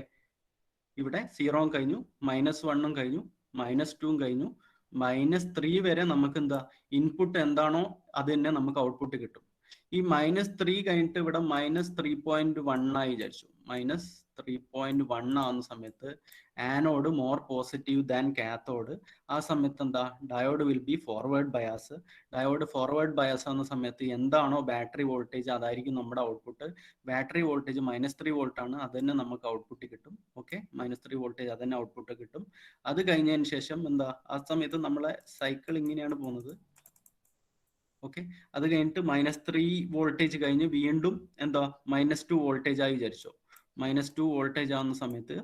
ഇവിടെ 0 കഴിഞ്ഞു, -1 കഴിഞ്ഞു, -2 കഴിഞ്ഞു, -3 വരെ നമുക്ക് എന്താ ഇൻപുട്ട് എന്താണോ അത് തന്നെ നമുക്ക് ഔട്ട്പുട്ട് കിട്ടും. ഈ -3 കഴിഞ്ഞിട്ട് ഇവിടെ -3.1 ആയി വിചാരിച്ചു. -3.1 ആവുന്ന സമയത്ത് anode more positive than cathode. ആ സമയത്ത് എന്താ diode will be forward bias. Diode forward bias ആവുന്ന സമയത്ത് എന്താണോ ബാറ്ററി വോൾട്ടേജ് അതായിരിക്കും നമ്മുടെ ഔട്ട്പുട്ട്. ബാറ്ററി വോൾട്ടേജ് -3 വോൾട്ട് ആണ്, അത് തന്നെ നമുക്ക് ഔട്ട്പുട്ട് കിട്ടും. ഓക്കെ, -3 വോൾട്ടേജ് അത് തന്നെ ഔട്ട്പുട്ട് കിട്ടും. അത് കഴിഞ്ഞതിന് ശേഷം എന്താ ആ സമയത്ത് നമ്മളെ സൈക്കിൾ ഇങ്ങനെയാണ് പോകുന്നത്. ഓക്കെ, അത് കഴിഞ്ഞിട്ട് -3 വോൾട്ടേജ് കഴിഞ്ഞ് വീണ്ടും എന്താ -2 വോൾട്ടേജ് ആയി വിചാരിച്ചോ. -2 വോൾട്ടേജ് ആവുന്ന സമയത്ത്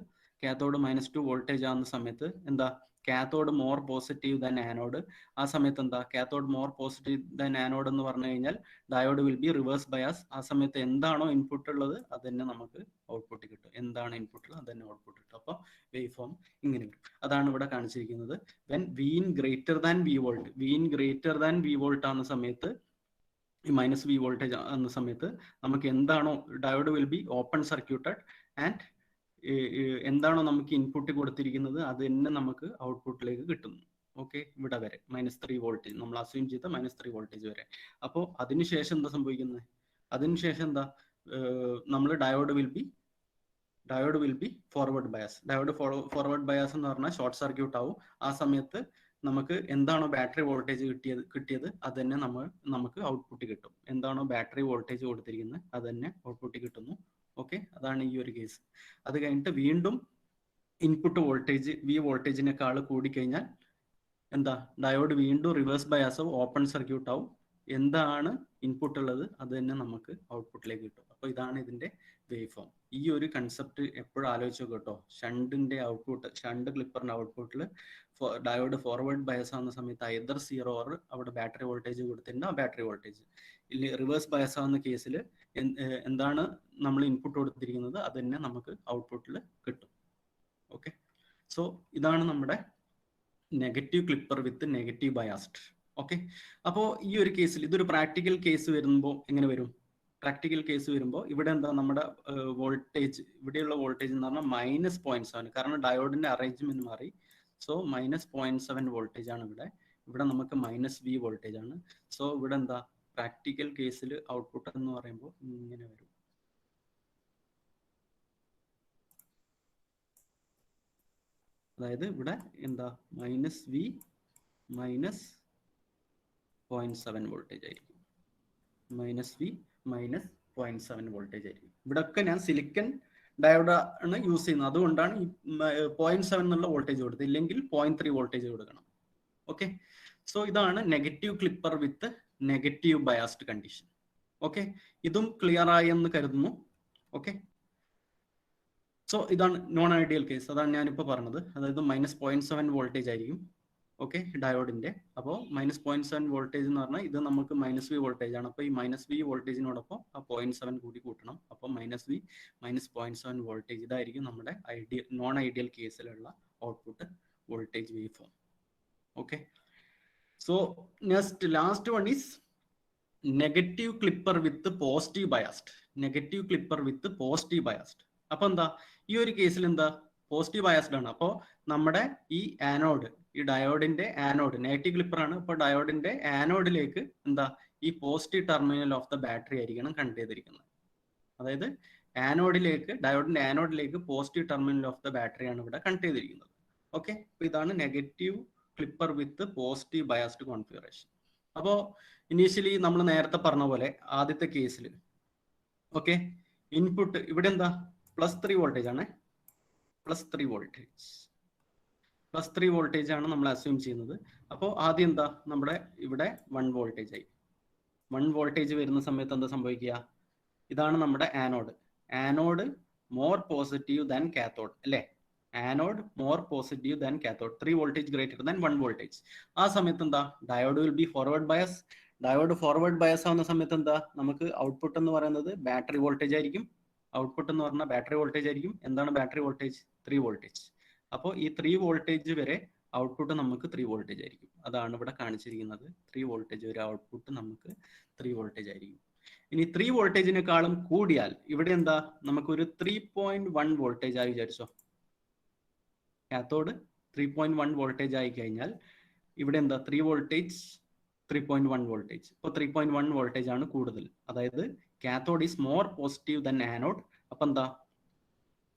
കാത്തോഡ് -2 വോൾട്ടേജ് ആവുന്ന സമയത്ത് എന്താ cathode more positive than anode. ആ സമയത്ത് എന്താ cathode more positive than anode എന്ന് പറഞ്ഞു കഴിഞ്ഞാൽ diode will be reverse bias. ആ സമയത്ത് എന്താണോ ഇൻപുട്ട് ഉള്ളത് അത് തന്നെ നമുക്ക് ഔട്ട്പുട്ട് കിട്ടും. എന്താണ് ഇൻപുട്ട് ഉള്ളത് അത് തന്നെ ഔട്ട്പുട്ട് കിട്ടും. അപ്പോൾ വേവ് ഫോം ഇങ്ങനെ വരും. അതാണ് ഇവിടെ കാണിച്ചിരിക്കുന്നത്. When Vin greater than V volt, Vin greater than V volt ആവുന്ന സമയത്ത്, ഈ -V വോൾട്ടേജ് ആവുന്ന സമയത്ത് നമുക്ക് എന്താണോ diode will B open circuited and എന്താണോ നമുക്ക് ഇൻപുട്ട് കൊടുത്തിരിക്കുന്നത് അത് തന്നെ നമുക്ക് ഔട്ട്പുട്ടിലേക്ക് കിട്ടുന്നു. ഓക്കെ, ഇവിടെ വരെ -3 വോൾട്ടേജ് നമ്മൾ അസ്യൂം ചെയ്ത -3 വോൾട്ടേജ് വരെ. അപ്പോൾ അതിനുശേഷം എന്താ സംഭവിക്കുന്നത്? അതിനുശേഷം എന്താ നമ്മൾ diode will be forward bias. Diode forward bias എന്ന് പറഞ്ഞാൽ ഷോർട്ട് സർക്യൂട്ട് ആവും. ആ സമയത്ത് നമുക്ക് എന്താണോ ബാറ്ററി വോൾട്ടേജ് കിട്ടിയത് അത് തന്നെ നമുക്ക് ഔട്ട്പുട്ട് കിട്ടും. എന്താണോ ബാറ്ററി വോൾട്ടേജ് കൊടുത്തിരിക്കുന്നത് അത് തന്നെ ഔട്ട്പുട്ട് കിട്ടുന്നു. ഓക്കെ, അതാണ് ഈ ഒരു കേസ്. അത് കഴിഞ്ഞിട്ട് വീണ്ടും ഇൻപുട്ട് വോൾട്ടേജ് V വോൾട്ടേജിനേക്കാൾ കൂടിക്കഴിഞ്ഞാൽ എന്താ ഡയോഡ് വീണ്ടും റിവേഴ്സ് ബയാസ് ആവും, ഓപ്പൺ സർക്യൂട്ട് ആവും. എന്താണ് ഇൻപുട്ട് ഉള്ളത് അത് തന്നെ നമുക്ക് ഔട്ട്പുട്ടിലേക്ക് കിട്ടും. അപ്പോൾ ഇതാണ് ഇതിന്റെ വേവ് ഫോം. ഈ ഒരു കൺസെപ്റ്റ് എപ്പോഴും ആലോചിച്ച് കേട്ടോ. ഷണ്ടിന്റെ ഔട്ട്പുട്ട്, ഷണ്ട് ക്ലിപ്പറിന്റെ ഔട്ട്പുട്ടിൽ ഡയോഡ് ഫോർവേഡ് ബയസ് ആവുന്ന സമയത്ത് ഐദർ 0 ഓർ അവിടെ ബാറ്ററി വോൾട്ടേജ് കൊടുത്തിട്ടുണ്ട്, ആ ബാറ്ററി വോൾട്ടേജ്. ഇല്ല റിവേഴ്സ് ബയസ് ആവുന്ന കേസിൽ എന്താണ് നമ്മൾ ഇൻപുട്ട് കൊടുത്തിരിക്കുന്നത് അത് തന്നെ നമുക്ക് ഔട്ട്പുട്ടിൽ കിട്ടും. ഓക്കെ, സോ ഇതാണ് നമ്മുടെ negative clipper with negative biased. Okay, അപ്പോൾ ഈ ഒരു കേസിൽ ഇതൊരു പ്രാക്ടിക്കൽ കേസ് വരുമ്പോൾ എങ്ങനെ വരും? പ്രാക്ടിക്കൽ കേസ് വരുമ്പോൾ ഇവിടെ എന്താ നമ്മുടെ വോൾട്ടേജ്, ഇവിടെയുള്ള വോൾട്ടേജ് എന്ന് പറഞ്ഞാൽ -0.7, കാരണം ഡയോഡിന്റെ അറേഞ്ച്മെന്റ് മാറി. സോ -0.7 വോൾട്ടേജ് ആണ് ഇവിടെ. ഇവിടെ നമുക്ക് -V വോൾട്ടേജ് ആണ്. സോ ഇവിടെ എന്താ പ്രാക്ടിക്കൽ കേസിൽ ഔട്ട്പുട്ട് എന്ന് പറയുമ്പോൾ ഇങ്ങനെ വരും. അതായത് ഇവിടെ എന്താ -V -0.7 വോൾട്ടേജ് ആയിരിക്കും. -V -0.7 വോൾട്ടേജ് ആയിരിക്കും. ഇവിടെ ഒക്കെ ഞാൻ സിലിക്കൺ ഡയോഡ് ആണ് യൂസ് ചെയ്യുന്നത്, അതുകൊണ്ടാണ് ഈ 0.7 എന്നുള്ള വോൾട്ടേജ് കൊടുത്തത്. ഇല്ലെങ്കിൽ 0.3 വോൾട്ടേജ് കൊടുക്കണം. ഓക്കെ, സോ ഇതാണ് negative clipper with negative biased condition. Okay, ഇതും ക്ലിയർ ആയി എന്ന് കരുതുന്നു. ഓക്കെ, സോ ഇതാണ് നോൺ ഐഡിയൽ കേസ്. അതാണ് ഞാനിപ്പോൾ പറഞ്ഞത്. അതായത് -0.7 വോൾട്ടേജ് ആയിരിക്കും. ഓക്കെ, ഡയോഡിന്റെ. അപ്പോൾ -0.7 വോൾട്ടേജ് എന്ന് പറഞ്ഞാൽ ഇത് നമുക്ക് -V വോൾട്ടേജ് ആണ്. അപ്പോൾ ഈ -V വോൾട്ടേജിനോടൊപ്പം ആ 0.7 കൂടി കൂട്ടണം. അപ്പോൾ -V -0.7 വോൾട്ടേജ്, ഇതായിരിക്കും നമ്മുടെ നോൺ ഐഡിയൽ കേസിലുള്ള output voltage waveform. Okay, so last one is negative clipper with positive biased. Negative clipper with positive biased. അപ്പൊ എന്താ ഈ ഒരു കേസിൽ എന്താ പോസിറ്റീവ് ബയാസ്ഡ് ആണ്. അപ്പോൾ നമ്മുടെ ഈ ആനോഡ്, ഈ ഡയോഡിന്റെ ആനോഡ് നെഗറ്റീവ് ക്ലിപ്പർ ആണ്. അപ്പോൾ ഡയോഡിന്റെ ആനോഡിലേക്ക് എന്താ ഈ positive terminal of the battery ആയിരിക്കണം കണക്ട് ചെയ്തിരിക്കുന്നത്. അതായത് ആനോഡിലേക്ക്, ഡയോഡിന്റെ ആനോഡിലേക്ക് positive terminal of the battery ആണ് ഇവിടെ കണക്ട് ചെയ്തിരിക്കുന്നത്. ഓക്കെ, അപ്പൊ ഇതാണ് negative clipper with positive biased configuration. അപ്പോൾ ഇനീഷ്യലി നമ്മൾ നേരത്തെ പറഞ്ഞ പോലെ ആദ്യത്തെ കേസിൽ ഓക്കെ. ഇൻപുട്ട് ഇവിടെ എന്താ +3 വോൾട്ടേജ് ആണ്, +3 വോൾട്ടേജ് ആണ് നമ്മൾ അസ്യൂം ചെയ്യുന്നത്. അപ്പോൾ ആദ്യം എന്താ നമ്മുടെ ഇവിടെ 1 വോൾട്ടേജ് ആയി. 1 വോൾട്ടേജ് വരുന്ന സമയത്ത് എന്താ സംഭവിക്കുക? ഇതാണ് നമ്മുടെ anode. Anode more positive than cathode അല്ലേ? Anode more positive than cathode. 3 voltage greater than 1 voltage. ആ സമയത്ത് എന്താ diode will be forward bias. Diode forward bias ആവുന്ന സമയത്ത് എന്താ നമുക്ക് ഔട്ട്പുട്ട് എന്ന് പറയുന്നത് ബാറ്ററി വോൾട്ടേജ് ആയിരിക്കും. ഔട്ട്പുട്ട് എന്ന് പറഞ്ഞാൽ ബാറ്ററി വോൾട്ടേജ് ആയിരിക്കും. എന്താണ് ബാറ്ററി വോൾട്ടേജ്? 3 വോൾട്ടേജ്. അപ്പോൾ ഈ 3 വോൾട്ടേജ് വരെ ഔട്ട്പുട്ട് നമുക്ക് 3 വോൾട്ടേജ് ആയിരിക്കും. അതാണ് ഇവിടെ കാണിച്ചിരിക്കുന്നത്. 3 വോൾട്ടേജ് വരെ ഔട്ട്പുട്ട് നമുക്ക് 3 വോൾട്ടേജ് ആയിരിക്കും. ഇനി 3 വോൾട്ടേജിനേക്കാളും കൂടിയാൽ ഇവിടെ എന്താ നമുക്കൊരു 3.1 വോൾട്ടേജ് ആയി വിചാരിച്ചോ. കാത്തോഡ് 3.1 വോൾട്ടേജ് ആയി കഴിഞ്ഞാൽ ഇവിടെ എന്താ 3 വോൾട്ടേജ് 3.1 വോൾട്ടേജ്. ഇപ്പോൾ 3.1 വോൾട്ടേജ് ആണ് കൂടുതൽ. അതായത് cathode is more positive than anode. അപ്പൊ എന്താ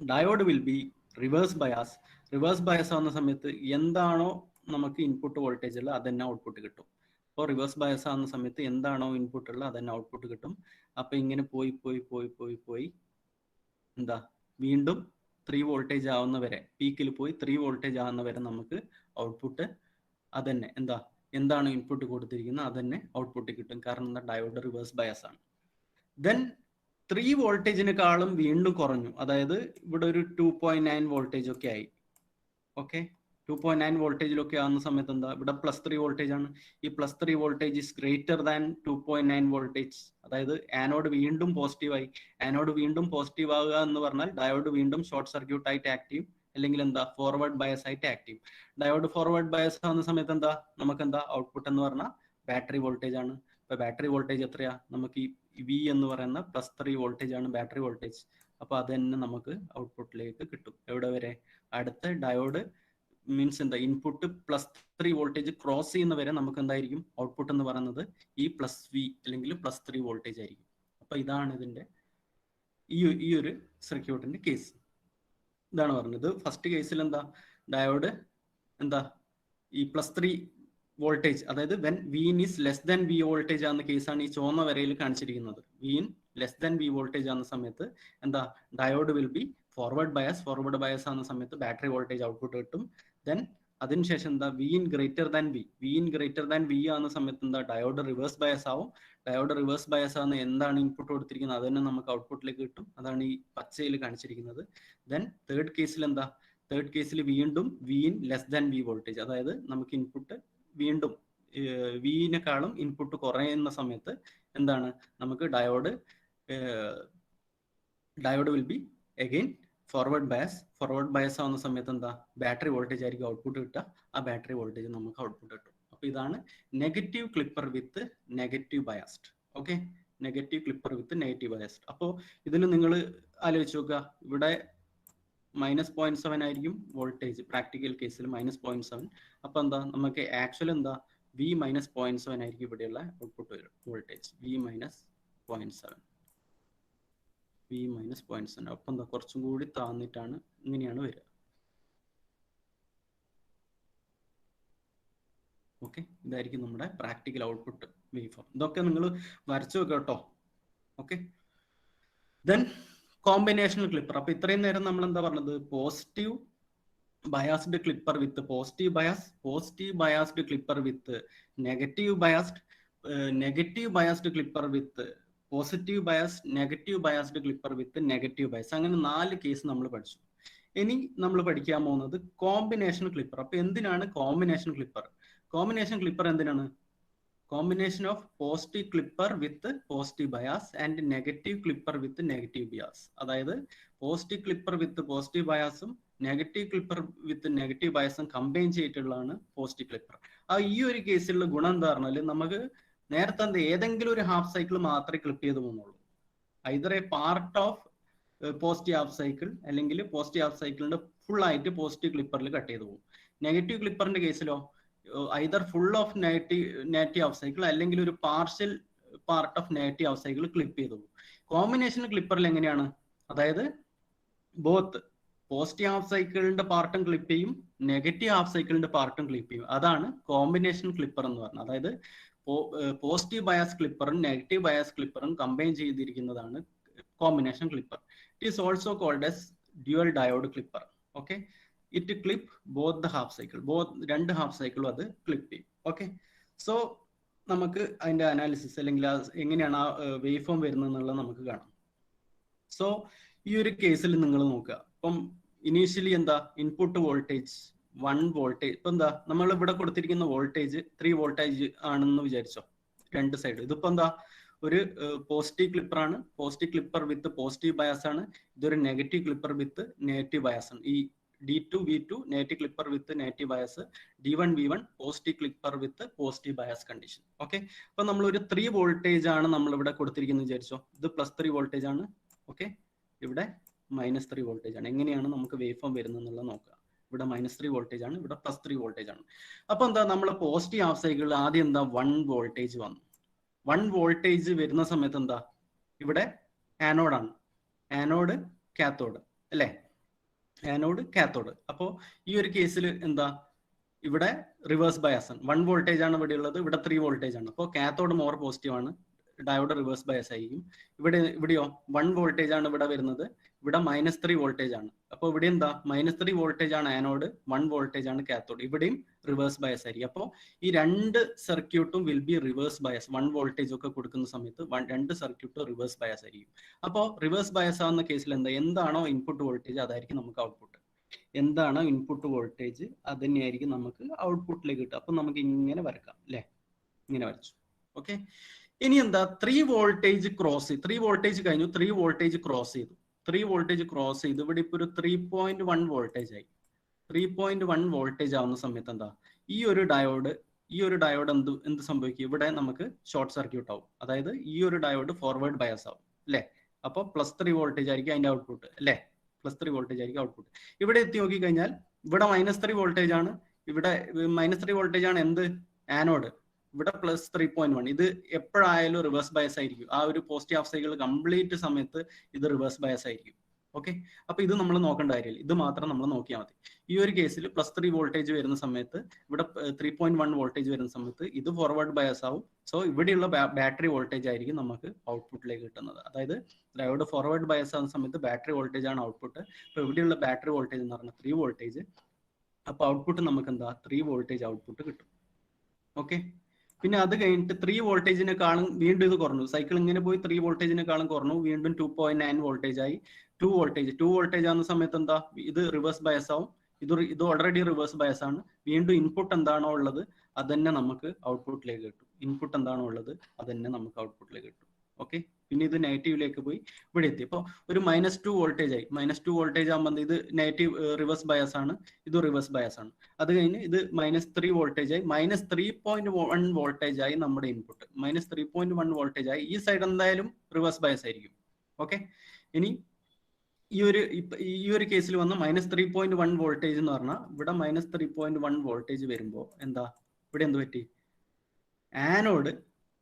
diode will be reverse bias. Reverse bias ആവുന്ന സമയത്ത് എന്താണോ നമുക്ക് ഇൻപുട്ട് വോൾട്ടേജ് ഉള്ളത് അത് തന്നെ ഔട്ട്പുട്ട് കിട്ടും. അപ്പോൾ റിവേഴ്സ് ബയാസ് ആവുന്ന സമയത്ത് എന്താണോ ഇൻപുട്ട് ഉള്ളത് അത് തന്നെ ഔട്ട്പുട്ട് കിട്ടും. അപ്പൊ ഇങ്ങനെ പോയി എന്താ വീണ്ടും 3 വോൾട്ടേജ് ആവുന്നവരെ പീക്കിൽ പോയി 3 വോൾട്ടേജ് ആവുന്നവരെ നമുക്ക് ഔട്ട്പുട്ട് അതന്നെ എന്താണ് ഇൻപുട്ട് കൊടുത്തിരിക്കുന്നത് അതന്നെ ഔട്ട്പുട്ട് കിട്ടും. കാരണം എന്താ ഡയോഡ് റിവേഴ്സ് ബയാസ് ആണ്. ദെൻ 3 വോൾട്ടേജിനെക്കാളും വീണ്ടും കുറഞ്ഞു. അതായത് ഇവിടെ ഒരു 2.9 വോൾട്ടേജ് ഒക്കെ ആയി. ഓക്കെ, 2.9 വോൾട്ടേജിലൊക്കെ ആവുന്ന സമയത്ത് എന്താ ഇവിടെ +3 വോൾട്ടേജ് ആണ്. ഈ +3 voltage is greater than 2.9 voltage. അതായത് ആനോഡ് വീണ്ടും പോസിറ്റീവ് ആയി. ആനോഡ് വീണ്ടും പോസിറ്റീവ് ആവുക എന്ന് പറഞ്ഞാൽ ഡയോഡ് വീണ്ടും ഷോർട്ട് സർക്യൂട്ട് ആയിട്ട് ആക്റ്റീവ്, അല്ലെങ്കിൽ എന്താ ഫോർവേഡ് ബയസ് ആയിട്ട് ആക്റ്റീവ്. ഡയോഡ് ഫോർവേഡ് ബയസ് ആവുന്ന സമയത്ത് എന്താ നമുക്ക് എന്താ ഔട്ട്പുട്ട് എന്ന് പറഞ്ഞാൽ ബാറ്ററി വോൾട്ടേജ് ആണ്. ഇപ്പൊ ബാറ്ററി വോൾട്ടേജ് എത്രയാ? നമുക്ക് ഈ വി എന്ന് പറയുന്ന +3 വോൾട്ടേജ് ആണ് ബാറ്ററി വോൾട്ടേജ്. അപ്പൊ അത് തന്നെ നമുക്ക് ഔട്ട്പുട്ടിലേക്ക് കിട്ടും. എവിടെ വരെ? അടുത്ത ഡയോഡ് മീൻസ് എന്താ ഇൻപുട്ട് +3 വോൾട്ടേജ് ക്രോസ് ചെയ്യുന്ന വരെ നമുക്ക് എന്തായിരിക്കും ഔട്ട്പുട്ട് എന്ന് പറയുന്നത് ഈ +V അല്ലെങ്കിൽ +3 വോൾട്ടേജ് ആയിരിക്കും. അപ്പൊ ഇതാണ് ഇതിന്റെ ഈ ഒരു സർക്യൂട്ടിന്റെ കേസ്. ഇതാണ് പറഞ്ഞത്. ഫസ്റ്റ് കേസിൽ എന്താ ഡയോഡ് എന്താ ഈ +3 വോൾട്ടേജ്, അതായത് when V in is less than V voltage ആവുന്ന കേസാണ് ഈ ചുവന്ന വരയിൽ കാണിച്ചിരിക്കുന്നത്. V in less than V voltage ആവുന്ന സമയത്ത് എന്താ diode will be forward bias. Forward bias ആവുന്ന സമയത്ത് ബാറ്ററി വോൾട്ടേജ് ഔട്ട്പുട്ട് കിട്ടും. ദെൻ അതിനുശേഷം എന്താ വിൻ ഗ്രേറ്റർ ദാൻ വി ആവുന്ന സമയത്ത് എന്താ ഡയോഡ് റിവേഴ്സ് ബയസ് ആവും. ഡയോഡ് റിവേഴ്സ് ബയസ് ആവുന്ന എന്താണ് ഇൻപുട്ട് കൊടുത്തിരിക്കുന്നത് അത് തന്നെ നമുക്ക് ഔട്ട്പുട്ടിലേക്ക് കിട്ടും. അതാണ് ഈ പച്ചയിൽ കാണിച്ചിരിക്കുന്നത്. ദെൻ തേർഡ് കേസിൽ എന്താ? തേർഡ് കേസിൽ വീണ്ടും V in less than V voltage, അതായത് നമുക്ക് ഇൻപുട്ട് വീണ്ടും വിനെക്കാളും ഇൻപുട്ട് കുറയുന്ന സമയത്ത് എന്താണ് നമുക്ക് diode will be again forward bias ആവുന്ന സമയത്ത് എന്താ ബാറ്ററി വോൾട്ടേജ് ആയിരിക്കും ഔട്ട്പുട്ട് കിട്ടുക. ആ ബാറ്ററി വോൾട്ടേജ് നമുക്ക് ഔട്ട്പുട്ട് കിട്ടും. അപ്പൊ ഇതാണ് negative clipper with negative biased. Okay, negative clipper with negative biased. അപ്പോൾ ഇതിൽ നിങ്ങൾ ആലോചിച്ച് നോക്കുക, ഇവിടെ -0.7 ആയിരിക്കും വോൾട്ടേജ് പ്രാക്ടിക്കൽ കേസിൽ -0.7. അപ്പൊ എന്താ നമുക്ക് ആക്ച്വൽ എന്താ V -0.7 ആയിരിക്കും ഇവിടെയുള്ള ഔട്ട്പുട്ട് വോൾട്ടേജ്. V -0.7. അപ്പൊ എന്താ കുറച്ചും കൂടി താന്നിട്ടാണ് ഇങ്ങനെയാണ് വരിക. ഓക്കെ, ഇതായിരിക്കും നമ്മുടെ പ്രാക്ടിക്കൽ ഔട്ട്പുട്ട് വേവ് ഫോം. ഇതൊക്കെ നിങ്ങൾ വരച്ചു വെക്കുക കേട്ടോ. Okay, then combinational clipper. അപ്പൊ ഇത്രയും നേരം നമ്മൾ എന്താ പറഞ്ഞത്? Positive biased clipper with positive biased clipper with negative biased, negative biased clipper with positive bias, negative biased clipper with negative bias. അങ്ങനെ 4 കേസ് നമ്മൾ പഠിച്ചു. ഇനി നമ്മൾ പഠിക്കാൻ പോകുന്നത് കോമ്പിനേഷൻ ക്ലിപ്പർ. അപ്പൊ എന്തിനാണ് കോമ്പിനേഷൻ ക്ലിപ്പർ? കോമ്പിനേഷൻ ക്ലിപ്പർ എന്തിനാണ്? Combination of positive clipper with positive bias and negative clipper with negative bias. അതായത് പോസിറ്റീവ് ക്ലിപ്പർ വിത്ത് പോസിറ്റീവ് ബയാസും നെഗറ്റീവ് ക്ലിപ്പർ വിത്ത് നെഗറ്റീവ് ബയാസും കമ്പൈൻ ചെയ്തിട്ടുള്ളതാണ് പോസിറ്റീവ് ക്ലിപ്പർ. ഈ ഒരു കേസിലുള്ള ഗുണം എന്താ പറഞ്ഞാൽ നമുക്ക് നേരത്തെ ഏതെങ്കിലും ഒരു ഹാഫ് സൈക്കിൾ മാത്രമേ ക്ലിപ്പ് ചെയ്ത് പോകുന്നുള്ളൂ. Either a part of positive half cycle അല്ലെങ്കിൽ പോസിറ്റീവ് ഹാഫ് സൈക്കിളിന്റെ ഫുൾ ആയിട്ട് പോസിറ്റീവ് ക്ലിപ്പറിൽ കട്ട് ചെയ്ത് പോകും. നെഗറ്റീവ് ക്ലിപ്പറിന്റെ കേസിലോ either full of negative half cycle അല്ലെങ്കിൽ ഒരു partial part of negative half cycle clip ചെയ്ത് പോകും. കോമ്പിനേഷൻ ക്ലിപ്പറിൽ എങ്ങനെയാണ്? അതായത് ബോത്ത് പോസിറ്റീവ് ഹാഫ് സൈക്കിളിന്റെ പാർട്ടും ക്ലിപ്പ് ചെയ്യും, നെഗറ്റീവ് ഹാഫ് സൈക്കിളിന്റെ പാർട്ടും ക്ലിപ്പ് ചെയ്യും. അതാണ് കോമ്പിനേഷൻ ക്ലിപ്പർ എന്ന് പറഞ്ഞത്. അതായത് പോസിറ്റീവ് ബയാസ് ക്ലിപ്പറും നെഗറ്റീവ് ബയാസ് ക്ലിപ്പറും കമ്പൈൻ ചെയ്തിരിക്കുന്നതാണ് combination clipper. It is also called as dual diode clipper. Okay, it clip both the half cycle, both രണ്ട് half cycle അത് clip ചെയ്യും. Okay, so നമുക്ക് അതിന്റെ അനാലിസിസ് അല്ലെങ്കിൽ എങ്ങനെയാണ് ആ വേവ് ഫോം വരുന്നത് എന്നുള്ളത് നമുക്ക് കാണാം. സോ ഈ ഒരു കേസിൽ നിങ്ങൾ നോക്കുക, ഇപ്പം ഇനീഷ്യലി എന്താ ഇൻപുട്ട് വോൾട്ടേജ് 1 വോൾട്ടേജ്, ഇപ്പൊ എന്താ നമ്മൾ ഇവിടെ കൊടുത്തിരിക്കുന്ന വോൾട്ടേജ് 3 വോൾട്ടേജ് ആണെന്ന് വിചാരിച്ചോ, രണ്ട് സൈഡ്. ഇതിപ്പോ എന്താ ഒരു പോസിറ്റീവ് ക്ലിപ്പർ ആണ്, positive clipper with positive bias ആണ്. ഇതൊരു negative clipper with negative bias ആണ്. ഈ D2 V2 negative clipper with negative bias, D1 V1 positive clipper with positive bias condition. Okay, അപ്പൊ നമ്മൾ ഒരു 3 വോൾട്ടേജ് ആണ് നമ്മൾ ഇവിടെ കൊടുത്തിരിക്കുന്നത് വിചാരിച്ചോ. ഇത് +3 വോൾട്ടേജ് ആണ്. ഓക്കെ, ഇവിടെ -3 വോൾട്ടേജ് ആണ്. എങ്ങനെയാണ് നമുക്ക് വേവ് ഫോം വരുന്നത് എന്നുള്ളത് നോക്കുക. ഇവിടെ -3 വോൾട്ടേജ് ആണ്, ഇവിടെ +3 വോൾട്ടേജ് ആണ്. അപ്പൊ എന്താ നമ്മൾ പോസിറ്റീവ് ഹാഫ് സൈക്കിളിൽ ആദ്യം എന്താ 1 വോൾട്ടേജ് വന്നു. 1 വോൾട്ടേജ് വരുന്ന സമയത്ത് എന്താ ഇവിടെ ആനോഡാണ്, ആനോഡ് കാത്തോഡ് അല്ലേ, ആനോഡ് കാത്തോഡ്. അപ്പോൾ ഈ ഒരു കേസിൽ എന്താ ഇവിടെ റിവേഴ്സ് ബയാസ് ആണ്. 1 വോൾട്ടേജ് ആണ് ഇവിടെ ഉള്ളത്, ഇവിടെ 3 വോൾട്ടേജ് ആണ്. അപ്പോൾ കാത്തോഡ് മോർ പോസിറ്റീവ് ആണ്, ഡയോഡ് റിവേഴ്സ് ബയസ് ആയിരിക്കും. ഇവിടെയോ 1 വോൾട്ടേജ് ആണ് ഇവിടെ വരുന്നത്, ഇവിടെ -3 വോൾട്ടേജ് ആണ്. അപ്പോൾ ഇവിടെ എന്താ -3 വോൾട്ടേജ് ആണ് ആനോഡ്, 1 വോൾട്ടേജ് ആണ് കാത്തോഡ്. ഇവിടെയും റിവേഴ്സ് ബയസ് ആയിരിക്കും. അപ്പോൾ ഈ രണ്ട് സർക്യൂട്ടും will be reverse bias. 1 voltage ഒക്കെ കൊടുക്കുന്ന സമയത്ത് രണ്ട് സർക്യൂട്ടും റിവേഴ്സ് ബയസ് ആയിരിക്കും. അപ്പോൾ റിവേഴ്സ് ബയസ് ആവുന്ന കേസിൽ എന്താണോ ഇൻപുട്ട് വോൾട്ടേജ് അതായിരിക്കും നമുക്ക് ഔട്ട്പുട്ട്. എന്താണോ ഇൻപുട്ട് വോൾട്ടേജ് അത് തന്നെയായിരിക്കും നമുക്ക് ഔട്ട്പുട്ടിലേക്ക് കിട്ടുക. അപ്പൊ നമുക്ക് ഇങ്ങനെ വരക്കാം അല്ലെ, ഇങ്ങനെ വരച്ചു. ഓക്കെ, ഇനി എന്താ 3 വോൾട്ടേജ് ക്രോസ് ചെയ്തു, 3 വോൾട്ടേജ് കഴിഞ്ഞു, 3 വോൾട്ടേജ് ക്രോസ് ചെയ്തു. 3 വോൾട്ടേജ് ക്രോസ് ചെയ്തു, ഇവിടെ ഇപ്പൊ ഒരു 3.1 വോൾട്ടേജ് ആയി. 3.1 വോൾട്ടേജ് ആവുന്ന സമയത്ത് എന്താ ഈ ഒരു ഡയോഡ് എന്ത് സംഭവിക്കും, ഇവിടെ നമുക്ക് ഷോർട്ട് സർക്യൂട്ട് ആവും. അതായത് ഈ ഒരു ഡയോഡ് ഫോർവേഡ് ബയസ് ആവും അല്ലെ. അപ്പൊ +3 വോൾട്ടേജ് ആയിരിക്കും അതിന്റെ ഔട്ട്പുട്ട് അല്ലെ, +3 വോൾട്ടേജ് ആയിരിക്കും ഔട്ട്പുട്ട്. ഇവിടെ എത്തി നോക്കി കഴിഞ്ഞാൽ ഇവിടെ -3 വോൾട്ടേജ് ആണ്, ഇവിടെ -3 വോൾട്ടേജ് ആണ് എന്ത് ആനോഡ്, ഇവിടെ +3.1. ഇത് എപ്പോഴായാലും റിവേഴ്സ് ബയസ് ആയിരിക്കും. ആ ഒരു പോസിറ്റീവ് ഹാഫ് സൈക്കിൾ കംപ്ലീറ്റ് സമയത്ത് ഇത് റിവേഴ്സ് ബയസ് ആയിരിക്കും. ഓക്കെ, അപ്പൊ ഇത് നമ്മൾ നോക്കേണ്ട കാര്യമില്ല, ഇത് മാത്രം നമ്മൾ നോക്കിയാൽ മതി. ഈ ഒരു കേസിൽ +3 വോൾട്ടേജ് വരുന്ന സമയത്ത് ഇവിടെ 3.1 വോൾട്ടേജ് വരുന്ന സമയത്ത് ഇത് ഫോർവേഡ് ബയസ് ആവും. സോ ഇവിടെയുള്ള ബാറ്ററി വോൾട്ടേജ് ആയിരിക്കും നമുക്ക് ഔട്ട്പുട്ടിലേക്ക് കിട്ടുന്നത്. അതായത് ഡയോഡ് ഫോർവേഡ് ബയസ് ആവുന്ന സമയത്ത് ബാറ്ററി വോൾട്ടേജ് ആണ് ഔട്ട്പുട്ട്. അപ്പൊ ഇവിടെയുള്ള ബാറ്ററി വോൾട്ടേജ് എന്ന് പറഞ്ഞാൽ 3 വോൾട്ടേജ്. അപ്പൊ ഔട്ട്പുട്ട് നമുക്ക് എന്താ 3 വോൾട്ടേജ് ഔട്ട്പുട്ട് കിട്ടും. ഓക്കെ, പിന്നെ അത് കഴിഞ്ഞിട്ട് 3 വോൾട്ടേജിനെക്കാളും വീണ്ടും ഇത് കുറഞ്ഞു, സൈക്കിൾ ഇങ്ങനെ പോയി 3 വോൾട്ടേജിനെക്കാളും കുറഞ്ഞു, വീണ്ടും 2.9 വോൾട്ടേജ് ആയി. 2 വോൾട്ടേജ് ആവുന്ന സമയത്ത് എന്താ ഇത് റിവേഴ്സ് ബയസ് ആവും. ഇത് ഓൾറെഡി റിവേഴ്സ് ബയസ് ആണ്. വീണ്ടും ഇൻപുട്ട് എന്താണോ ഉള്ളത് അത് തന്നെ നമുക്ക് ഔട്ട്പുട്ടിലേക്ക് കിട്ടും. ഇൻപുട്ട് എന്താണോ ഉള്ളത് അത് തന്നെ നമുക്ക് ഔട്ട്പുട്ടിലേക്ക് കിട്ടും. ഓക്കെ, പിന്നെ ഇത് നെഗറ്റീവിലേക്ക് പോയി ഇവിടെ എത്തി. അപ്പോൾ ഒരു -2 വോൾട്ടേജ് ആയി. -2 വോൾട്ടേജ് ആകുമ്പോൾ ഇത് നെഗറ്റീവ് റിവേഴ്സ് ബയസ് ആണ്, ഇത് റിവേഴ്സ് ബയസ് ആണ്. അത് കഴിഞ്ഞ് ഇത് -3 വോൾട്ടേജ് ആയി, -3.1 വോൾട്ടേജ് ആയി നമ്മുടെ ഇൻപുട്ട്. -3.1 വോൾട്ടേജ് ആയി. ഈ സൈഡ് എന്തായാലും റിവേഴ്സ് ബയസ് ആയിരിക്കും. ഓക്കെ, ഇനി ഈ ഒരു കേസിൽ വന്ന -3.1 വോൾട്ടേജ് എന്ന് പറഞ്ഞാൽ ഇവിടെ -3.1 വോൾട്ടേജ് വരുമ്പോൾ എന്താ ഇവിടെ എന്ത് പറ്റി, anode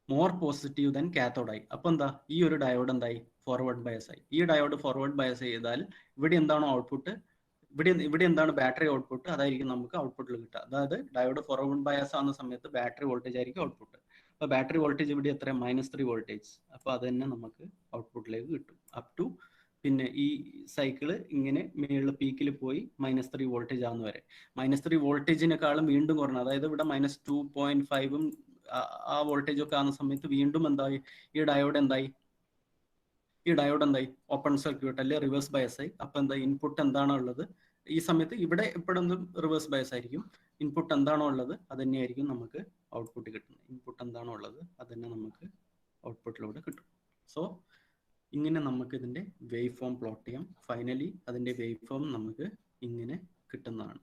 more positive than cathode ആയി. അപ്പൊ എന്താ ഈ ഒരു ഡയോഡ് എന്തായി ഫോർവേഡ് ബയസ് ആയി. ഈ ഡയോഡ് ഫോർവേഡ് ബയസ് ചെയ്താൽ ഇവിടെ എന്താണോ ഔട്ട്പുട്ട്, ഇവിടെ എന്താണ് ബാറ്ററി ഔട്ട്പുട്ട് അതായിരിക്കും നമുക്ക് ഔട്ട്പുട്ടിൽ കിട്ടുക. അതായത് ഡയോഡ് ഫോർവേഡ് ബയസ് ആവുന്ന സമയത്ത് ബാറ്ററി വോൾട്ടേജ് ആയിരിക്കും ഔട്ട്പുട്ട്. അപ്പൊ ബാറ്ററി വോൾട്ടേജ് ഇവിടെ എത്ര -3 വോൾട്ടേജ്. അപ്പൊ അത് തന്നെ നമുക്ക് ഔട്ട്പുട്ടിലേക്ക് കിട്ടും അപ് ടു, പിന്നെ ഈ സൈക്കിള് ഇങ്ങനെ മേളിൽ പീക്കിൽ പോയി -3 വോൾട്ടേജ് ആവുന്ന വരെ. -3 വോൾട്ടേജിനെക്കാളും വീണ്ടും കുറഞ്ഞു, അതായത് ഇവിടെ -2.5 ആ വോൾട്ടേജ് ഒക്കെ ആവുന്ന സമയത്ത് വീണ്ടും എന്തായി ഈ ഡയോഡ് എന്തായി ഓപ്പൺ സർക്യൂട്ട് അല്ലെ, റിവേഴ്സ് ബയസ് ആയി. അപ്പൊ എന്താ ഇൻപുട്ട് എന്താണോ ഉള്ളത് ഈ സമയത്ത് ഇവിടെ എപ്പോഴും റിവേഴ്സ് ബയസ് ആയിരിക്കും. ഇൻപുട്ട് എന്താണോ ഉള്ളത് അത് തന്നെയായിരിക്കും നമുക്ക് ഔട്ട്പുട്ട് കിട്ടുന്നത്. ഇൻപുട്ട് എന്താണോ ഉള്ളത് അത് തന്നെ നമുക്ക് ഔട്ട്പുട്ടിലൂടെ കിട്ടും. സോ ഇങ്ങനെ നമുക്ക് ഇതിന്റെ വേവ് ഫോം പ്ലോട്ട് ചെയ്യാം. ഫൈനലി അതിന്റെ വേവ് ഫോം നമുക്ക് ഇങ്ങനെ കിട്ടുന്നതാണ്.